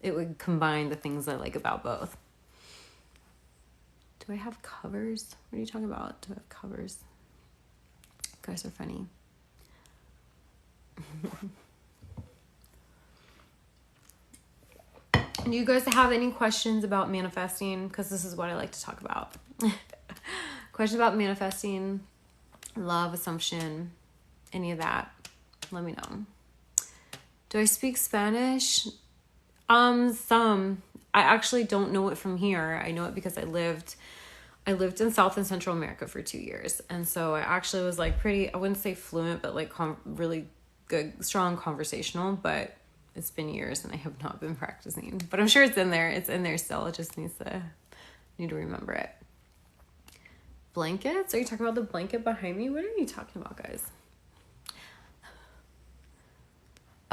Speaker 1: it would combine the things I like about both. Do I have covers? What are you talking about? Do I have covers? You guys are funny. Do you guys have any questions about manifesting? Because this is what I like to talk about. Questions about manifesting, love, assumption, any of that, let me know. Do I speak Spanish? Some. I actually don't know it from here. I know it because I lived in South and Central America for 2 years. And so I actually was like pretty, I wouldn't say fluent, but like really good, strong conversational, but it's been years and I have not been practicing, but I'm sure it's in there. It's in there still. It just need to remember it. Blankets? Are you talking about the blanket behind me? What are you talking about, guys?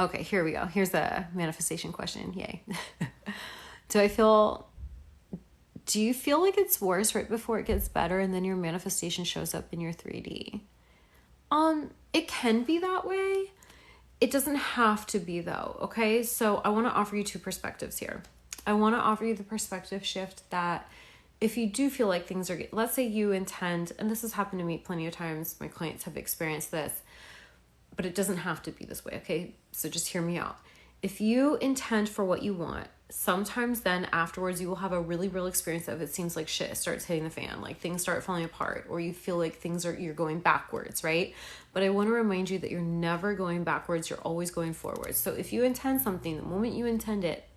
Speaker 1: Okay, here we go. Here's a manifestation question. Yay. Do you feel like it's worse right before it gets better and then your manifestation shows up in your 3D? It can be that way. It doesn't have to be though, okay? So I want to offer you two perspectives here. I want to offer you the perspective shift that if you do feel like things are, let's say you intend, and this has happened to me plenty of times, my clients have experienced this, but it doesn't have to be this way, okay? So just hear me out. If you intend for what you want, sometimes then afterwards you will have a really real experience of it seems like shit starts hitting the fan, like things start falling apart, or you feel like you're going backwards, right? But I want to remind you that you're never going backwards, you're always going forwards. So if you intend something, the moment you intend it,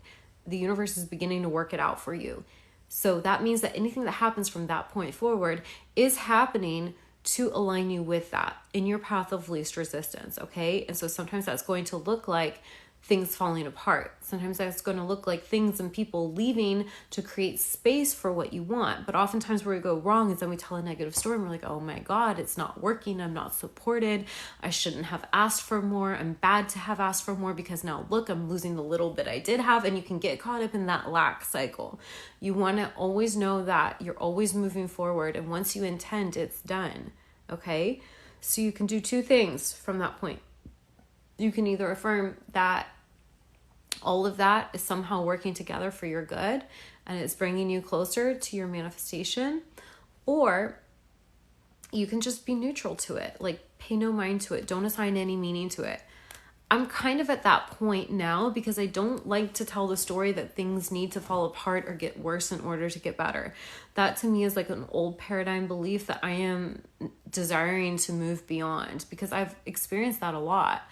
Speaker 1: the universe is beginning to work it out for you. So that means that anything that happens from that point forward is happening to align you with that in your path of least resistance, okay? And so sometimes that's going to look like things falling apart. Sometimes that's going to look like things and people leaving to create space for what you want. But oftentimes where we go wrong is then we tell a negative story and we're like, oh my God, it's not working. I'm not supported. I shouldn't have asked for more. I'm bad to have asked for more because now look, I'm losing the little bit I did have. And you can get caught up in that lack cycle. You want to always know that you're always moving forward. And once you intend, it's done. Okay? So you can do two things from that point. You can either affirm that all of that is somehow working together for your good and it's bringing you closer to your manifestation, or you can just be neutral to it, like pay no mind to it, don't assign any meaning to it. I'm kind of at that point now because I don't like to tell the story that things need to fall apart or get worse in order to get better. That to me is like an old paradigm belief that I am desiring to move beyond because I've experienced that a lot.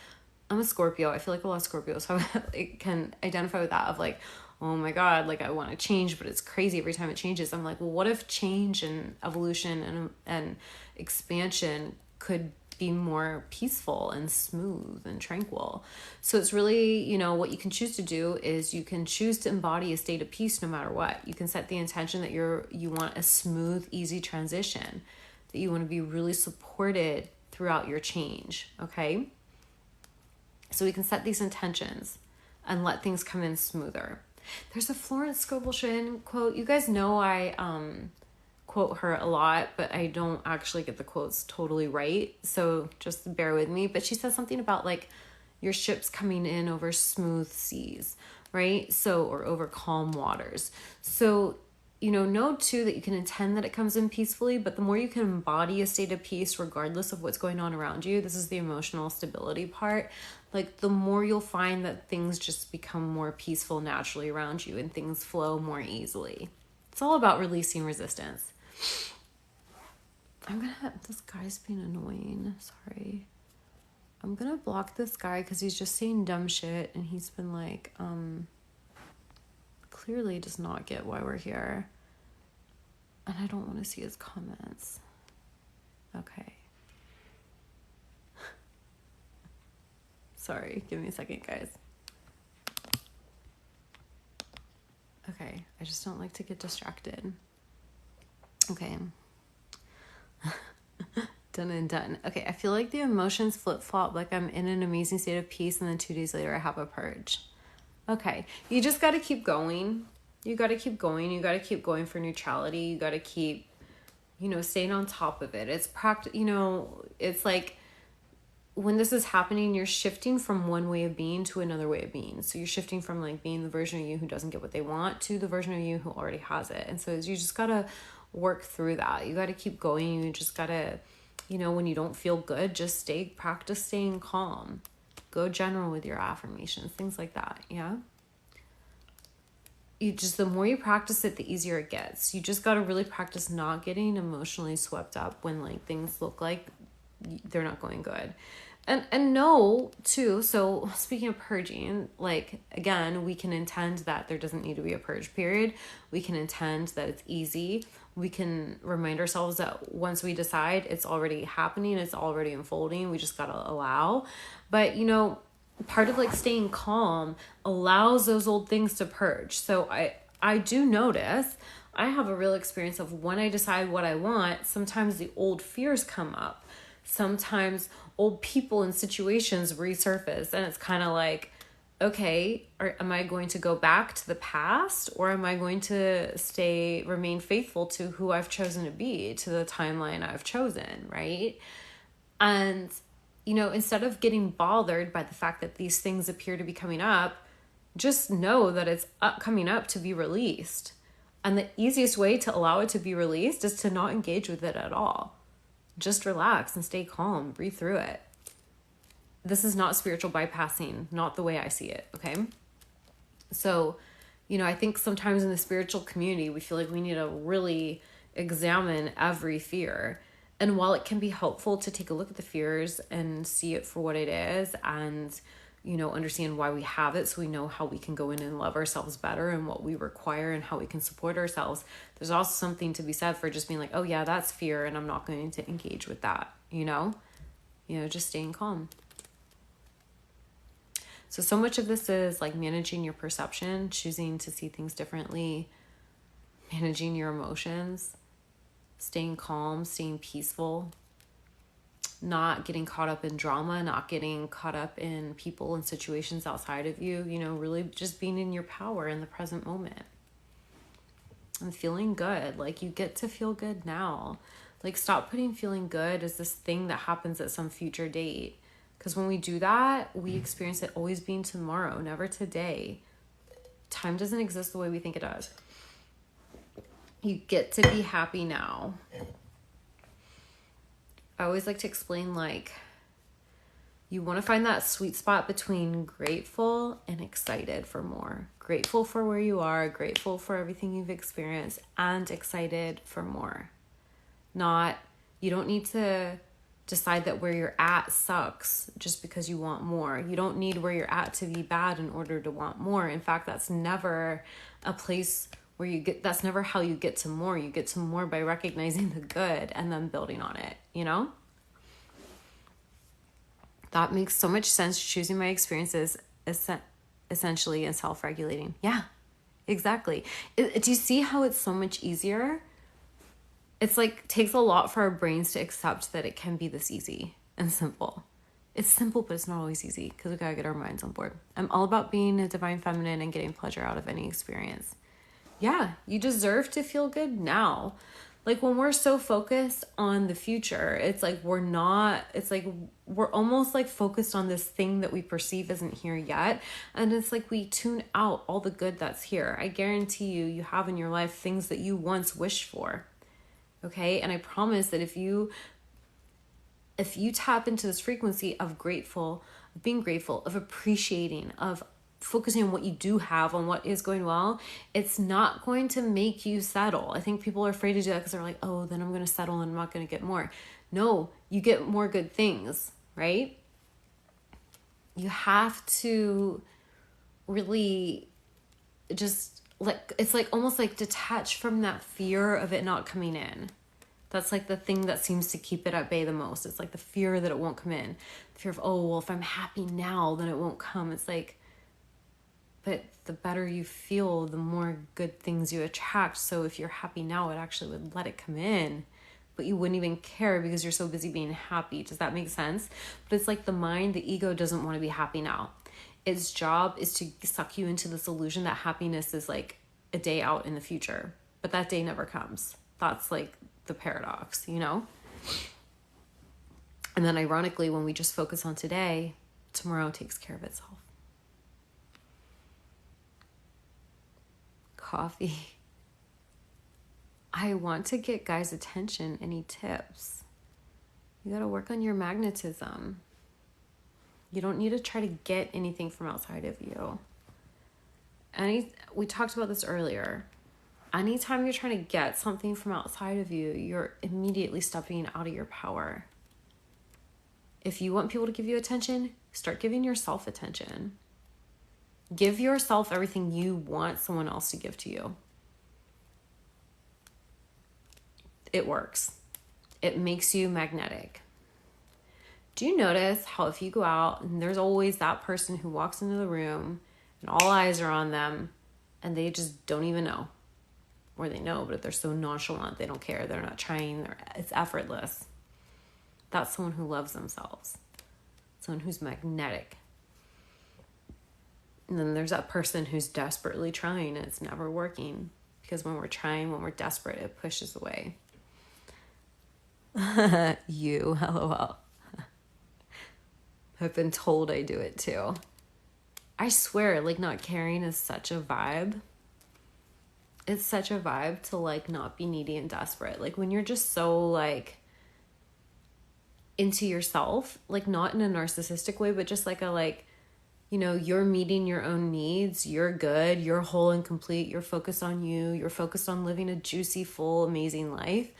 Speaker 1: I'm a Scorpio. I feel like a lot of Scorpios can identify with that of like, oh my God, like I want to change, but it's crazy every time it changes. I'm like, well, what if change and evolution and expansion could be more peaceful and smooth and tranquil? So it's really, what you can choose to do is you can choose to embody a state of peace no matter what. You can set the intention that you want a smooth, easy transition, that you want to be really supported throughout your change, okay? So we can set these intentions and let things come in smoother. There's a Florence Scovel Shinn quote. You guys know I quote her a lot, but I don't actually get the quotes totally right. So just bear with me. But she says something about like your ship's coming in over smooth seas, right? So, or over calm waters. So, know too that you can intend that it comes in peacefully, but the more you can embody a state of peace, regardless of what's going on around you, this is the emotional stability part. Like the more you'll find that things just become more peaceful naturally around you and things flow more easily. It's all about releasing resistance. This guy's being annoying. Sorry. I'm gonna block this guy because he's just saying dumb shit, and he's been like, clearly does not get why we're here. And I don't want to see his comments. Okay. Sorry, give me a second, guys. Okay, I just don't like to get distracted. Okay. Done and done. Okay, I feel like the emotions flip-flop, like I'm in an amazing state of peace, and then 2 days later I have a purge. Okay, you just got to keep going. You got to keep going. You got to keep going for neutrality. You got to keep, staying on top of it. It's it's like when this is happening, you're shifting from one way of being to another way of being. So you're shifting from like being the version of you who doesn't get what they want to the version of you who already has it. And so you just got to work through that. You got to keep going. You just got to, when you don't feel good, just practice staying calm. Go general with your affirmations, things like that. Yeah. The more you practice it, the easier it gets. You just got to really practice not getting emotionally swept up when like things look like they're not going good. And no, too, so speaking of purging, like, again, we can intend that there doesn't need to be a purge period. We can intend that it's easy. We can remind ourselves that once we decide, it's already happening, it's already unfolding. We just got to allow. But, part of like staying calm allows those old things to purge. So I do notice I have a real experience of when I decide what I want, sometimes the old fears come up. Sometimes old people and situations resurface, and it's kind of like, okay, am I going to go back to the past, or am I going to remain faithful to who I've chosen to be, to the timeline I've chosen, right? And, instead of getting bothered by the fact that these things appear to be coming up, just know that it's coming up to be released. And the easiest way to allow it to be released is to not engage with it at all. Just relax and stay calm. Breathe through it. This is not spiritual bypassing, not the way I see it, okay? So, I think sometimes in the spiritual community, we feel like we need to really examine every fear. And while it can be helpful to take a look at the fears and see it for what it is and, understand why we have it so we know how we can go in and love ourselves better and what we require and how we can support ourselves, there's also something to be said for just being like, oh yeah, that's fear and I'm not going to engage with that, just staying calm. So much of this is like managing your perception, choosing to see things differently, managing your emotions, staying calm, staying peaceful, not getting caught up in drama, not getting caught up in people and situations outside of you, really just being in your power in the present moment and feeling good. Like, you get to feel good now. Like, stop putting feeling good as this thing that happens at some future date. Because when we do that, we experience it always being tomorrow, never today. Time doesn't exist the way we think it does. You get to be happy now. I always like to explain, like, you want to find that sweet spot between grateful and excited for more. Grateful for where you are, grateful for everything you've experienced, and excited for more. You don't need to decide that where you're at sucks just because you want more. You don't need where you're at to be bad in order to want more. In fact, that's never a place where that's never how you get to more. You get to more by recognizing the good and then building on it, That makes so much sense. Choosing my experiences essentially and self-regulating. Yeah, exactly. Do you see how it's so much easier? It's like, takes a lot for our brains to accept that it can be this easy and simple. It's simple, but it's not always easy because we gotta get our minds on board. I'm all about being a divine feminine and getting pleasure out of any experience. Yeah, you deserve to feel good now. Like, when we're so focused on the future, it's like we're almost like focused on this thing that we perceive isn't here yet. And it's like we tune out all the good that's here. I guarantee you have in your life things that you once wished for. Okay. And I promise that if you tap into this frequency of being grateful, of appreciating, of focusing on what you do have, on what is going well, it's not going to make you settle. I think people are afraid to do that because they're like, oh, then I'm going to settle and I'm not going to get more. No, you get more good things, right? You have to really just like, it's like almost like detach from that fear of it not coming in. That's like the thing that seems to keep it at bay the most. It's like the fear that it won't come in. The fear of, oh, well, if I'm happy now, then it won't come. It's like, but the better you feel, the more good things you attract. So if you're happy now, it actually would let it come in, but you wouldn't even care because you're so busy being happy. Does that make sense? But it's like the mind, the ego doesn't want to be happy now. Its job is to suck you into this illusion that happiness is like a day out in the future, but that day never comes. That's like the paradox, you know? And then ironically, when we just focus on today, tomorrow takes care of itself. Coffee. I want to get guys' attention. Any tips? You got to work on your magnetism. You don't need to try to get anything from outside of you. We talked about this earlier. Anytime you're trying to get something from outside of you, you're immediately stepping out of your power. If you want people to give you attention, start giving yourself attention. Give yourself everything you want someone else to give to you. It works. It makes you magnetic. Do you notice how if you go out and there's always that person who walks into the room and all eyes are on them and they just don't even know? Or they know, but if they're so nonchalant, they don't care. They're not trying. It's effortless. That's someone who loves themselves. Someone who's magnetic. And then there's that person who's desperately trying and it's never working. Because when we're trying, when we're desperate, it pushes away. You, LOL. I've been told I do it too. I swear, like not caring is such a vibe. It's such a vibe to like not be needy and desperate. Like when you're just so like into yourself, like not in a narcissistic way, but just like a like, you know, you're meeting your own needs. You're good. You're whole and complete. You're focused on you. You're focused on living a juicy, full, amazing life.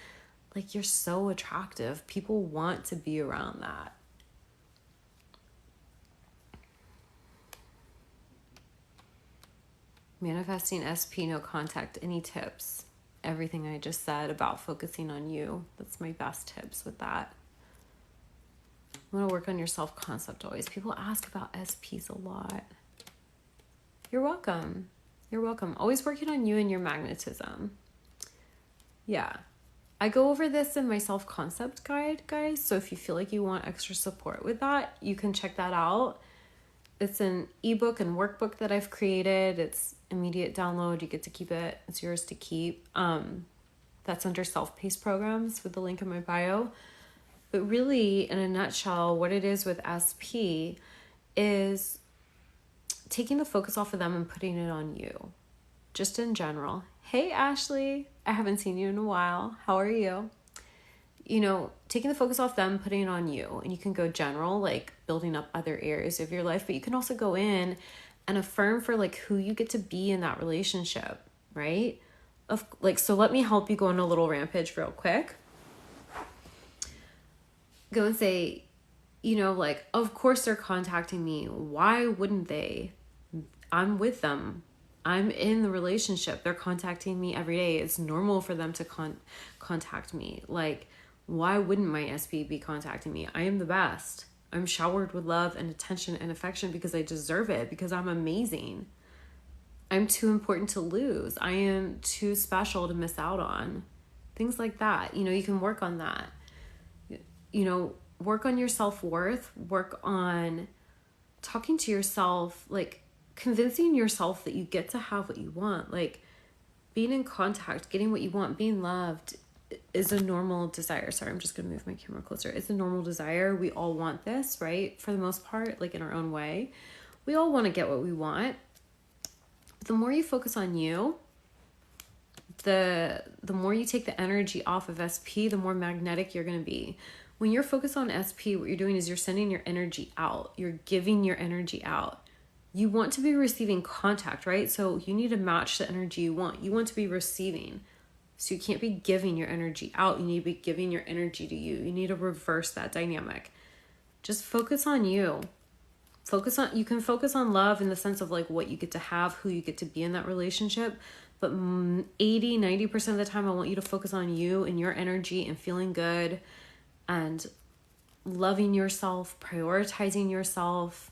Speaker 1: Like you're so attractive. People want to be around that. Manifesting SP, no contact. Any tips? Everything I just said about focusing on you. That's my best tips with that. I'm going to work on your self-concept always. People ask about SPs a lot. You're welcome. You're welcome. Always working on you and your magnetism. Yeah. I go over this in my self-concept guide, guys. So if you feel like you want extra support with that, you can check that out. It's an ebook and workbook that I've created. It's immediate download. You get to keep it. It's yours to keep. That's under self-paced programs with the link in my bio. But really, in a nutshell, what it is with SP is taking the focus off of them and putting it on you. Just in general. Hey, Ashley. I haven't seen you in a while. How are you? You know, taking the focus off them, putting it on you. And you can go general, like building up other areas of your life. But you can also go in and affirm for like who you get to be in that relationship, right? So let me help you go on a little rampage real quick. Go and say, you know, like, of course they're contacting me. Why wouldn't they? I'm with them. I'm in the relationship. They're contacting me every day. It's normal for them to contact me. Like, why wouldn't my SP be contacting me? I am the best. I'm showered with love and attention and affection because I deserve it, because I'm amazing. I'm too important to lose. I am too special to miss out on. Things like that. You know, you can work on that. You know, work on your self-worth. Work on talking to yourself, like convincing yourself that you get to have what you want. Like being in contact, getting what you want, being loved is a normal desire. Sorry, I'm just going to move my camera closer. It's a normal desire. We all want this, right? For the most part, like in our own way. We all want to get what we want. But the more you focus on you, the more you take the energy off of SP, the more magnetic you're going to be. When you're focused on SP, what you're doing is you're sending your energy out. You're giving your energy out. You want to be receiving contact, right? So you need to match the energy you want. You want to be receiving. So you can't be giving your energy out. You need to be giving your energy to you. You need to reverse that dynamic. Just focus on you. You can focus on love in the sense of like what you get to have, who you get to be in that relationship. But 80-90% of the time, I want you to focus on you and your energy and feeling good and loving yourself, prioritizing yourself,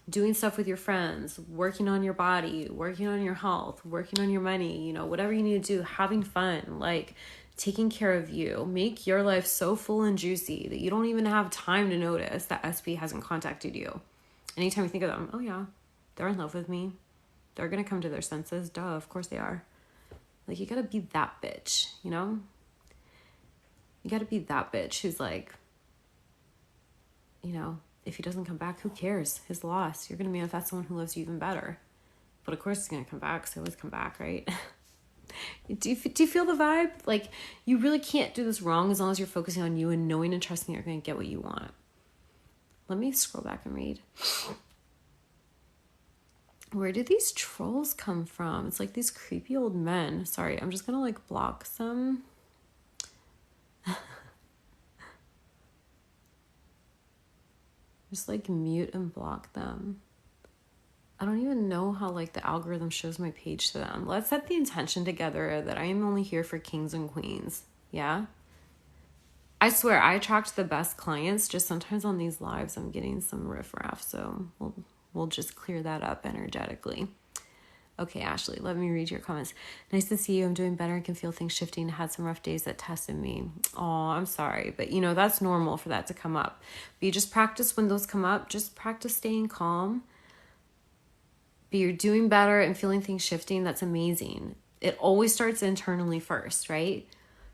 Speaker 1: doing stuff with your friends, working on your body, working on your health, working on your money, you know, whatever you need to do, having fun, like taking care of you. Make your life so full and juicy that you don't even have time to notice that SP hasn't contacted you. Anytime you think of them, oh yeah, they're in love with me. They're going to come to their senses. Duh, of course they are. Like, you got to be that bitch, you know? You got to be that bitch who's like, you know, if he doesn't come back, who cares? His loss. You're going to manifest someone who loves you even better. But of course he's going to come back, so he always come back, right? Do you feel the vibe? Like, you really can't do this wrong as long as you're focusing on you and knowing and trusting you're going to get what you want. Let me scroll back and read. Where do these trolls come from? It's like these creepy old men. Sorry, I'm just going to like block some. Just like mute and block them. I don't even know how like the algorithm shows my page to them. Let's set the intention together that I am only here for kings and queens. Yeah? I swear I attract the best clients. Just sometimes on these lives I'm getting some riffraff, so we'll just clear that up energetically. Okay, Ashley, let me read your comments. Nice to see you. I'm doing better and can feel things shifting. Had some rough days that tested me. Oh, I'm sorry. But, you know, that's normal for that to come up. But you just practice when those come up. Just practice staying calm. But you're doing better and feeling things shifting. That's amazing. It always starts internally first, right?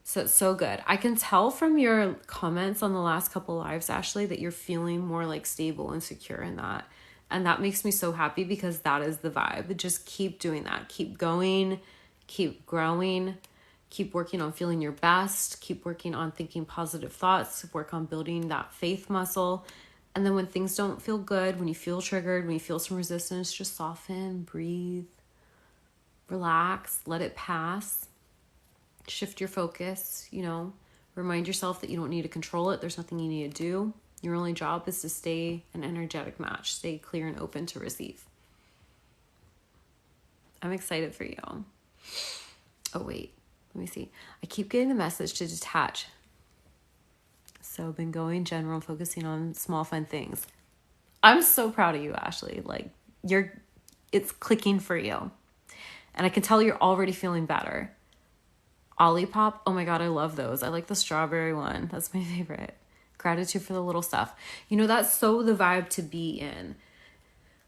Speaker 1: So it's so good. I can tell from your comments on the last couple lives, Ashley, that you're feeling more like stable and secure in that. And that makes me so happy because that is the vibe. Just keep doing that. Keep going. Keep growing. Keep working on feeling your best. Keep working on thinking positive thoughts. Work on building that faith muscle. And then when things don't feel good, when you feel triggered, when you feel some resistance, just soften, breathe, relax, let it pass. Shift your focus, you know. Remind yourself that you don't need to control it. There's nothing you need to do. Your only job is to stay an energetic match. Stay clear and open to receive. I'm excited for you. Oh, wait. Let me see. I keep getting the message to detach. So I've been going general, focusing on small, fun things. I'm so proud of you, Ashley. Like, it's clicking for you. And I can tell you're already feeling better. Olipop. Oh my God, I love those. I like the strawberry one. That's my favorite. Gratitude for the little stuff. You know, that's so the vibe to be in.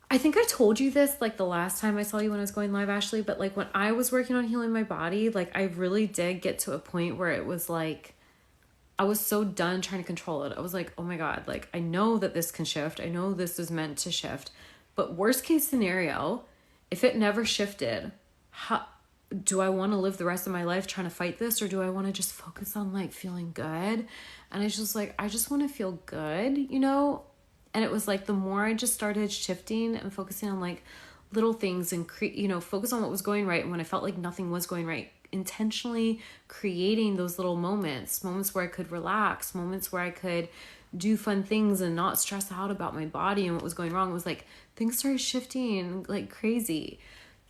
Speaker 1: I think I told you this like the last time I saw you when I was going live, Ashley, but like when I was working on healing my body, like I really did get to a point where it was like, I was so done trying to control it. I was like, oh my God, like I know that this can shift. I know this is meant to shift, but worst case scenario, if it never shifted, do I want to live the rest of my life trying to fight this, or do I want to just focus on like feeling good? And I just like, I just want to feel good, you know? And it was like, the more I just started shifting and focusing on like little things and focus on what was going right. And when I felt like nothing was going right, intentionally creating those little moments where I could relax, moments where I could do fun things and not stress out about my body and what was going wrong. It was like, things started shifting like crazy.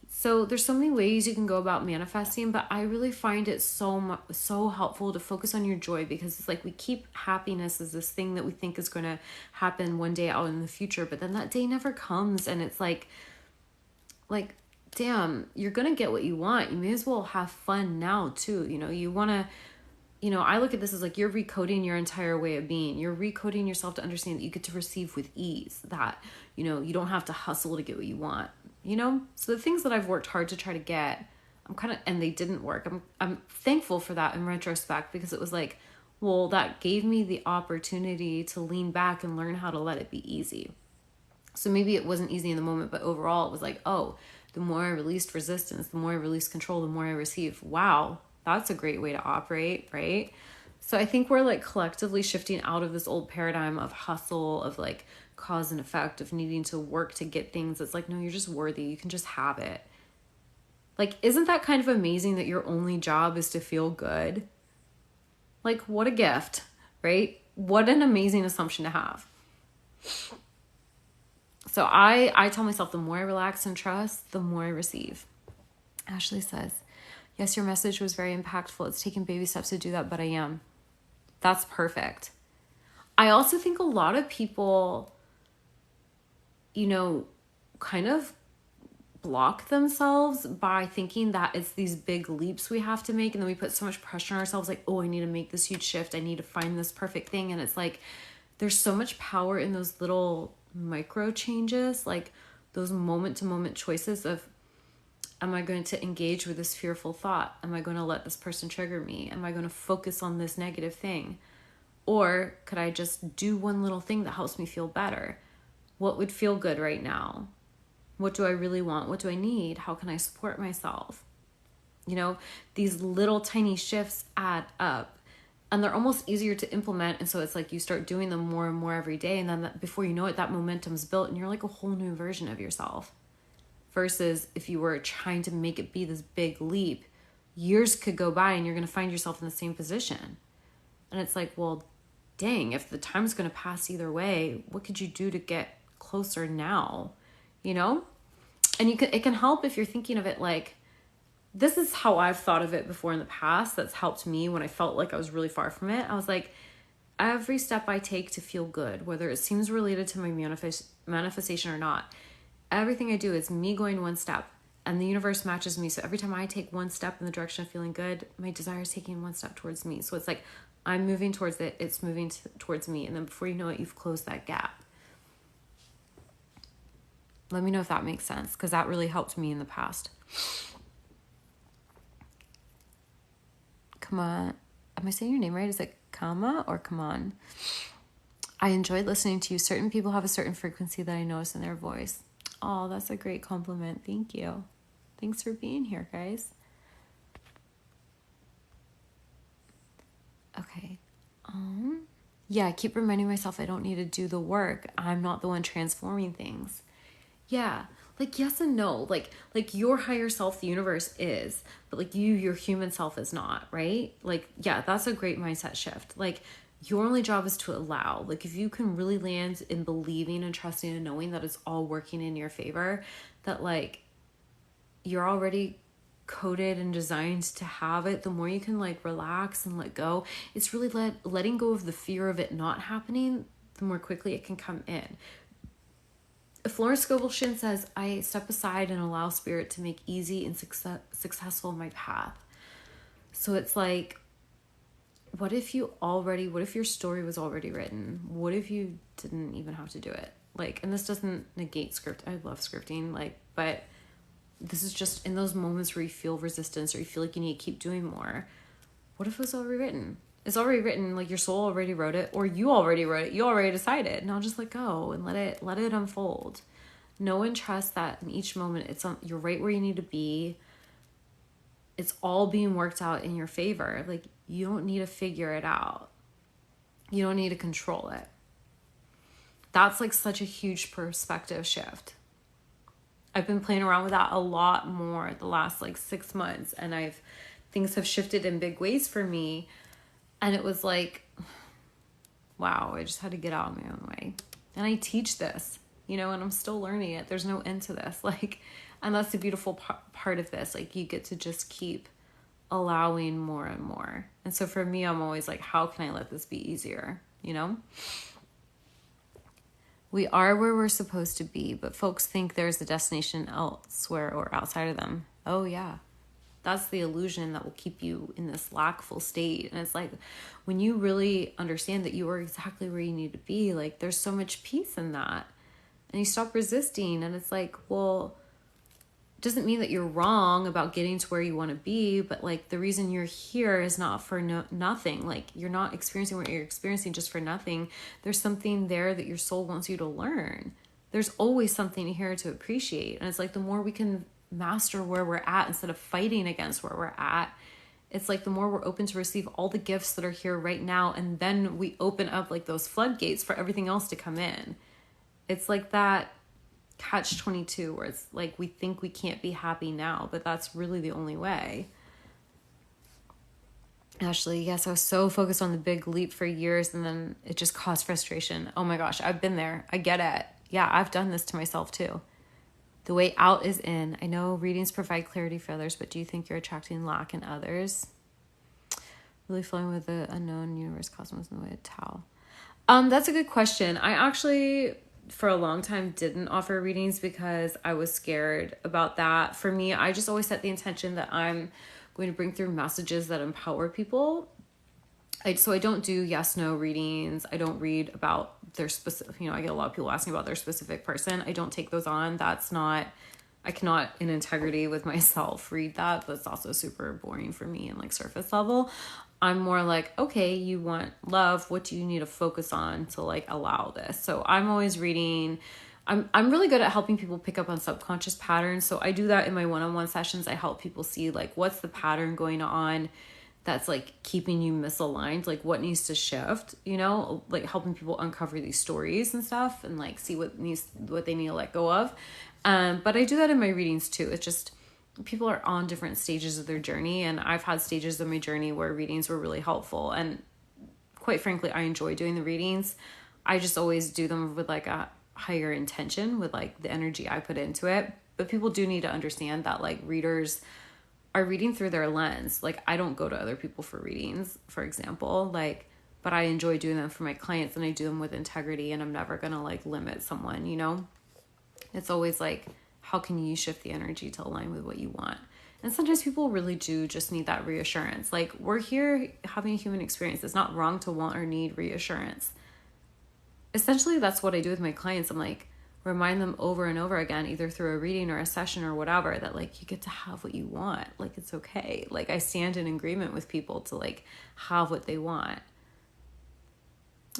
Speaker 1: So there's so many ways you can go about manifesting, but I really find it so helpful to focus on your joy, because it's like we keep happiness as this thing that we think is going to happen one day out in the future, but then that day never comes. And it's like, damn, you're going to get what you want. You may as well have fun now too. You know, you want to, you know, I look at this as like you're recoding your entire way of being. You're recoding yourself to understand that you get to receive with ease, that, you know, you don't have to hustle to get what you want, you know? So the things that I've worked hard to try to get, and they didn't work. I'm thankful for that in retrospect, because it was like, well, that gave me the opportunity to lean back and learn how to let it be easy. So maybe it wasn't easy in the moment, but overall it was like, oh, the more I released resistance, the more I released control, the more I receive. Wow, that's a great way to operate, right? So I think we're like collectively shifting out of this old paradigm of hustle, of like cause and effect of needing to work to get things. It's like, no, you're just worthy. You can just have it. Like, isn't that kind of amazing that your only job is to feel good? Like, what a gift, right? What an amazing assumption to have. So I tell myself, the more I relax and trust, the more I receive. Ashley says, yes, your message was very impactful. It's taking baby steps to do that, but I am. That's perfect. I also think a lot of people, kind of block themselves by thinking that it's these big leaps we have to make. And then we put so much pressure on ourselves, like, oh, I need to make this huge shift. I need to find this perfect thing. And it's like, there's so much power in those little micro changes, like those moment to moment choices of, am I going to engage with this fearful thought? Am I going to let this person trigger me? Am I going to focus on this negative thing? Or could I just do one little thing that helps me feel better? What would feel good right now? What do I really want? What do I need? How can I support myself? These little tiny shifts add up, and they're almost easier to implement. And so it's like you start doing them more and more every day. And then before you know it, that momentum's built and you're like a whole new version of yourself. Versus if you were trying to make it be this big leap, years could go by and you're going to find yourself in the same position. And it's like, well, dang, if the time's going to pass either way, what could you do to get closer now? And it can help if you're thinking of it like, this is how I've thought of it before in the past. That's helped me when I felt like I was really far from it. I was like, every step I take to feel good, whether it seems related to my manifestation or not, everything I do is me going one step, and the universe matches me. So every time I take one step in the direction of feeling good, my desire is taking one step towards me. So it's like, I'm moving towards it. It's moving towards me. And then before you know it, you've closed that gap. Let me know if that makes sense, because that really helped me in the past. Come on. Am I saying your name right? Is it Kama or come on? I enjoyed listening to you. Certain people have a certain frequency that I notice in their voice. Oh, that's a great compliment. Thank you. Thanks for being here, guys. Okay. Yeah, I keep reminding myself I don't need to do the work. I'm not the one transforming things. Yeah, like yes and no. Like your higher self, the universe is, but like your human self is not, right? Like, yeah, that's a great mindset shift. Like your only job is to allow. Like if you can really land in believing and trusting and knowing that it's all working in your favor, that like you're already coded and designed to have it, the more you can like relax and let go. It's really letting go of the fear of it not happening, the more quickly it can come in. Florence Scovel Shinn says, I step aside and allow spirit to make easy and successful my path. So it's like, what if your story was already written? What if you didn't even have to do it? Like, and this doesn't negate script. I love scripting, but this is just in those moments where you feel resistance or you feel like you need to keep doing more. What if it was already written? It's already written, like your soul already wrote it, or you already wrote it, you already decided. Now just let go and let it unfold. Know and trust that in each moment, you're right where you need to be. It's all being worked out in your favor. Like you don't need to figure it out. You don't need to control it. That's like such a huge perspective shift. I've been playing around with that a lot more the last like 6 months, and things have shifted in big ways for me. And it was like, wow, I just had to get out of my own way. And I teach this, and I'm still learning it. There's no end to this. And that's the beautiful part of this. Like, you get to just keep allowing more and more. And so for me, I'm always like, how can I let this be easier? We are where we're supposed to be, but folks think there's a destination elsewhere or outside of them. Oh, yeah. That's the illusion that will keep you in this lackful state. And it's like, when you really understand that you are exactly where you need to be, like there's so much peace in that. And you stop resisting. And it's like, well, it doesn't mean that you're wrong about getting to where you want to be, but like the reason you're here is not for nothing. Like you're not experiencing what you're experiencing just for nothing. There's something there that your soul wants you to learn. There's always something here to appreciate. And it's like, the more we can master where we're at instead of fighting against where we're at, it's like the more we're open to receive all the gifts that are here right now, and then we open up like those floodgates for everything else to come in. It's like that catch-22 where it's like we think we can't be happy now, but that's really the only way. Ashley, yes, I was so focused on the big leap for years and then it just caused frustration. Oh my gosh, I've been there. I get it. Yeah, I've done this to myself too. The way out is in. I know readings provide clarity for others, but do you think you're attracting lack in others? Really flowing with the unknown universe, cosmos, in the way of Tao. That's a good question. I actually, for a long time, didn't offer readings because I was scared about that. For me, I just always set the intention that I'm going to bring through messages that empower people. So I don't do yes, no readings. I don't read about their specific, I get a lot of people asking about their specific person. I don't take those on. I cannot in integrity with myself read that. That's also super boring for me and like surface level. I'm more like, okay, you want love. What do you need to focus on to like allow this? So I'm always reading. I'm really good at helping people pick up on subconscious patterns. So I do that in my one-on-one sessions. I help people see like what's the pattern going on that's like keeping you misaligned, like what needs to shift, like helping people uncover these stories and stuff and like see what they need to let go of. But I do that in my readings too. It's just people are on different stages of their journey, and I've had stages of my journey where readings were really helpful, and quite frankly I enjoy doing the readings. I just always do them with like a higher intention with like the energy I put into it. But people do need to understand that like readers are reading through their lens. Like I don't go to other people for readings, for example, but I enjoy doing them for my clients, and I do them with integrity, and I'm never gonna like limit someone. It's always like, how can you shift the energy to align with what you want? And sometimes people really do just need that reassurance. Like we're here having a human experience. It's not wrong to want or need reassurance. Essentially, that's what I do with my clients. I'm like, remind them over and over again, either through a reading or a session or whatever, that like you get to have what you want. Like it's okay. Like I stand in agreement with people to like have what they want.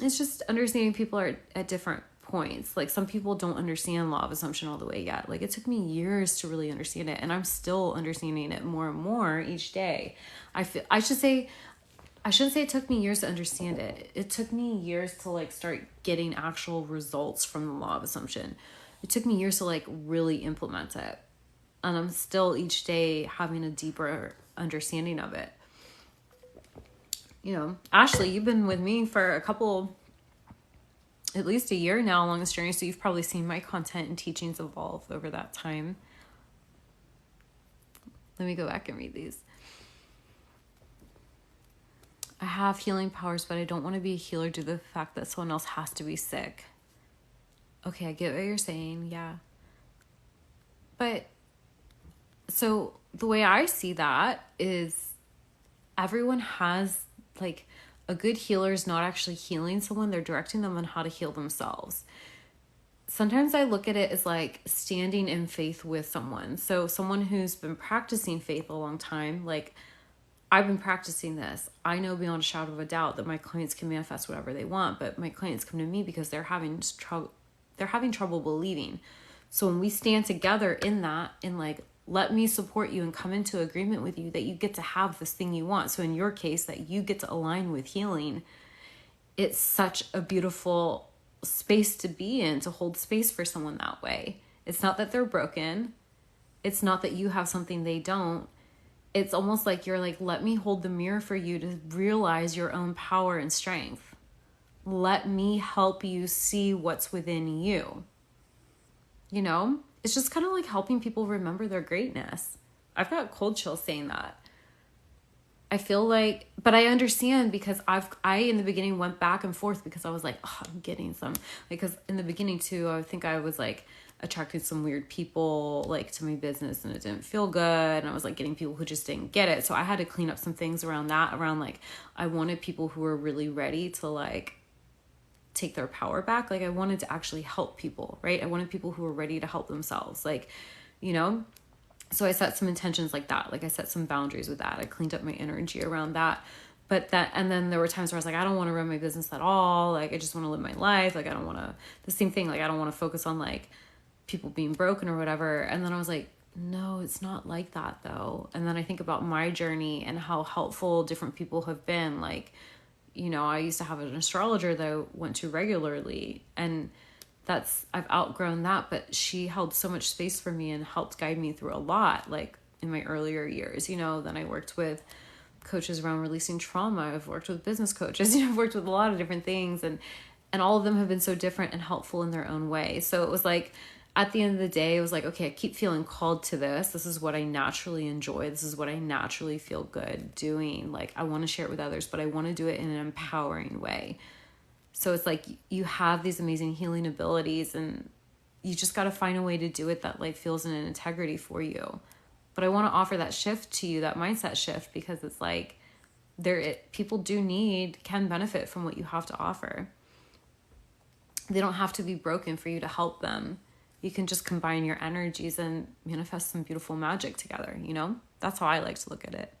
Speaker 1: It's just understanding people are at different points. Like some people don't understand law of assumption all the way yet. Like it took me years to really understand it, and I'm still understanding it more and more each day. I shouldn't say it took me years to understand it. It took me years to like start getting actual results from the law of assumption. It took me years to like really implement it. And I'm still each day having a deeper understanding of it. Ashley, you've been with me for at least a year now along this journey. So you've probably seen my content and teachings evolve over that time. Let me go back and read these. I have healing powers, but I don't want to be a healer due to the fact that someone else has to be sick. Okay, I get what you're saying. Yeah. But so the way I see that is everyone has like a good healer is not actually healing someone. They're directing them on how to heal themselves. Sometimes I look at it as like standing in faith with someone. So someone who's been practicing faith a long time, like I've been practicing this. I know beyond a shadow of a doubt that my clients can manifest whatever they want, but my clients come to me because they're having trouble believing. So when we stand together in that, and like, let me support you and come into agreement with you that you get to have this thing you want. So in your case, that you get to align with healing. It's such a beautiful space to be in, to hold space for someone that way. It's not that they're broken. It's not that you have something they don't. It's almost like you're like, let me hold the mirror for you to realize your own power and strength. Let me help you see what's within you. It's just kind of like helping people remember their greatness. I've got cold chills saying that. I feel like, but I understand because I in the beginning went back and forth because I was like, oh, I'm getting some, because in the beginning too, I think I was like attracted some weird people like to my business, and it didn't feel good. And I was like getting people who just didn't get it. So I had to clean up some things around like, I wanted people who were really ready to like take their power back. Like I wanted to actually help people, right? I wanted people who were ready to help themselves. Like, so I set some intentions like that. Like I set some boundaries with that. I cleaned up my energy around that. And then there were times where I was like, I don't want to run my business at all. Like, I just want to live my life. Like, I don't want to, the same thing. Like, I don't want to focus on like people being broken or whatever. And then I was like, no, it's not like that though. And then I think about my journey and how helpful different people have been. Like, I used to have an astrologer that I went to regularly, and I've outgrown that, but she held so much space for me and helped guide me through a lot, like in my earlier years, you know. Then I worked with coaches around releasing trauma. I've worked with business coaches, you know, I've worked with a lot of different things, and all of them have been so different and helpful in their own way. So it was like, at the end of the day, it was like, okay, I keep feeling called to this. This is what I naturally enjoy. This is what I naturally feel good doing. Like, I want to share it with others, but I want to do it in an empowering way. So it's like, you have these amazing healing abilities, and you just got to find a way to do it that like feels in an integrity for you. But I want to offer that shift to you, that mindset shift, because it's like, people can benefit from what you have to offer. They don't have to be broken for you to help them. You can just combine your energies and manifest some beautiful magic together, you know? That's how I like to look at it.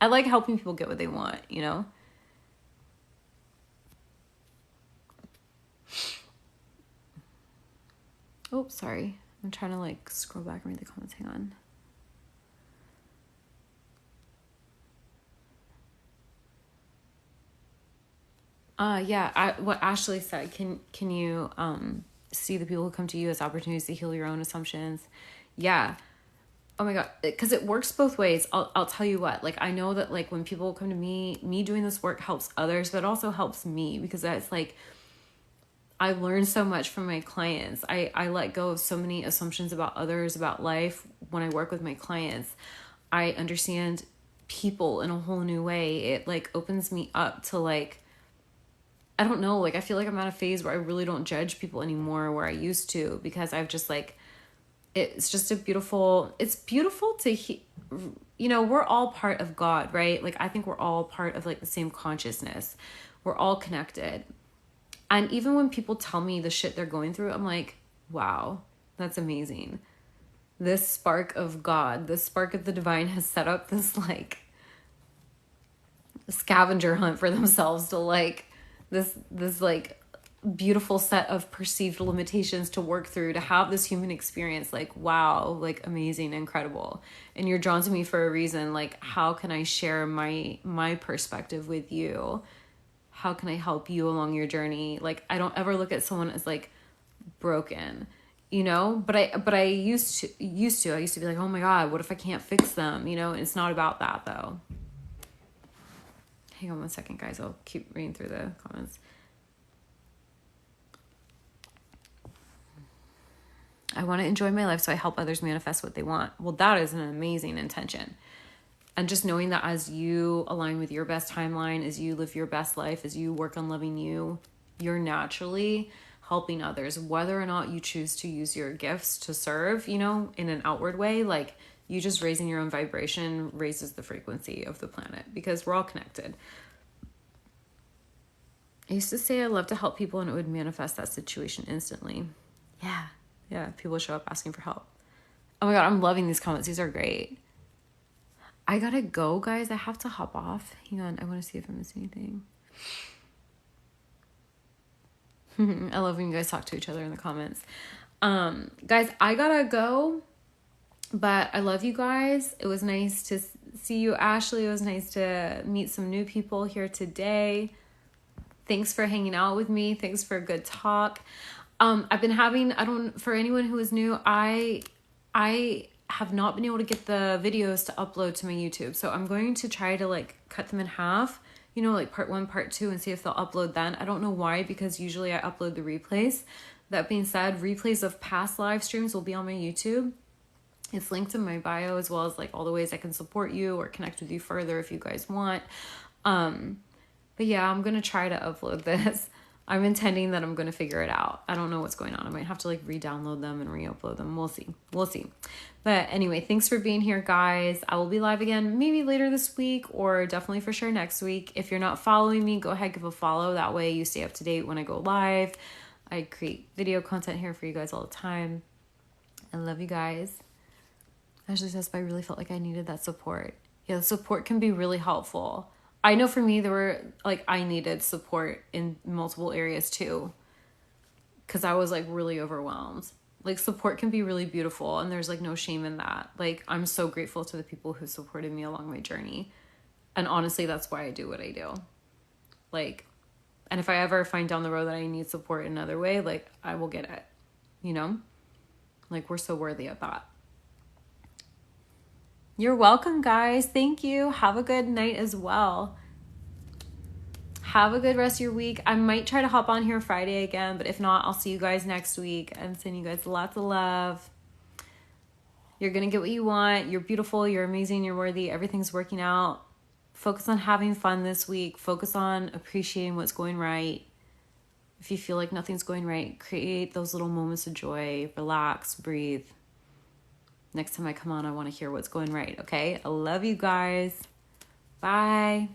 Speaker 1: I like helping people get what they want, you know? Oh, sorry. I'm trying to like scroll back and read the comments. Hang on. What Ashley said, can you see the people who come to you as opportunities to heal your own assumptions? Yeah. Oh my God. Because it works both ways. I'll tell you what, like, I know that like when people come to me doing this work helps others, but it also helps me, because that's like, I learn so much from my clients. I let go of so many assumptions about others, about life. When I work with my clients, I understand people in a whole new way. It like opens me up to like, I don't know, like I feel like I'm at a phase where I really don't judge people anymore where I used to, because I've just like, it's beautiful to you know, we're all part of God, right? Like I think we're all part of like the same consciousness. We're all connected. And even when people tell me the shit they're going through, I'm like, wow, that's amazing. This spark of God, this spark of the divine has set up this like scavenger hunt for themselves to like this like beautiful set of perceived limitations to work through, to have this human experience. Like, wow, like amazing, incredible. And you're drawn to me for a reason. Like, how can I share my perspective with you? How can I help you along your journey? Like, I don't ever look at someone as like broken, you know, but I used to be like, oh my God, what if I can't fix them? You know, it's not about that though. Hang on one second, guys. I'll keep reading through the comments. I want to enjoy my life, so I help others manifest what they want. Well, that is an amazing intention. And just knowing that as you align with your best timeline, as you live your best life, as you work on loving you, you're naturally helping others, whether or not you choose to use your gifts to serve, you know, in an outward way. Like, you just raising your own vibration raises the frequency of the planet, because we're all connected. I used to say I love to help people and it would manifest that situation instantly. Yeah, people show up asking for help. Oh my God, I'm loving these comments. These are great. I gotta go, guys. I have to hop off. Hang on, I want to see if I missed anything. I love when you guys talk to each other in the comments. Guys, I gotta go, but I love you guys. It was nice to see you, Ashley. It was nice to meet some new people here today. Thanks for hanging out with me. Thanks for a good talk. I've been having, for anyone who is new, I have not been able to get the videos to upload to my YouTube. So I'm going to try to like cut them in half, you know, like part 1, part 2, and see if they'll upload then. I don't know why, because usually I upload the replays. That being said, replays of past live streams will be on my YouTube. It's linked in my bio, as well as like all the ways I can support you or connect with you further if you guys want. But yeah, I'm going to try to upload this. I'm intending that I'm going to figure it out. I don't know what's going on. I might have to like re-download them and re-upload them. We'll see. But anyway, thanks for being here, guys. I will be live again maybe later this week, or definitely for sure next week. If you're not following me, go ahead, give a follow. That way you stay up to date when I go live. I create video content here for you guys all the time. I love you guys. Ashley says, I really felt like I needed that support. Yeah, the support can be really helpful. I know for me, I needed support in multiple areas too, because I was like really overwhelmed. Like, support can be really beautiful, and there's like no shame in that. Like, I'm so grateful to the people who supported me along my journey. And honestly, that's why I do what I do. Like, and if I ever find down the road that I need support in another way, like, I will get it. you know? Like, we're so worthy of that. You're welcome, guys. Thank you. Have a good night as well. Have a good rest of your week. I might try to hop on here Friday again, but if not, I'll see you guys next week. I'm sending you guys lots of love. You're going to get what you want. You're beautiful. You're amazing. You're worthy. Everything's working out. Focus on having fun this week. Focus on appreciating what's going right. If you feel like nothing's going right, create those little moments of joy. Relax, breathe. Next time I come on, I want to hear what's going right, okay? I love you guys. Bye.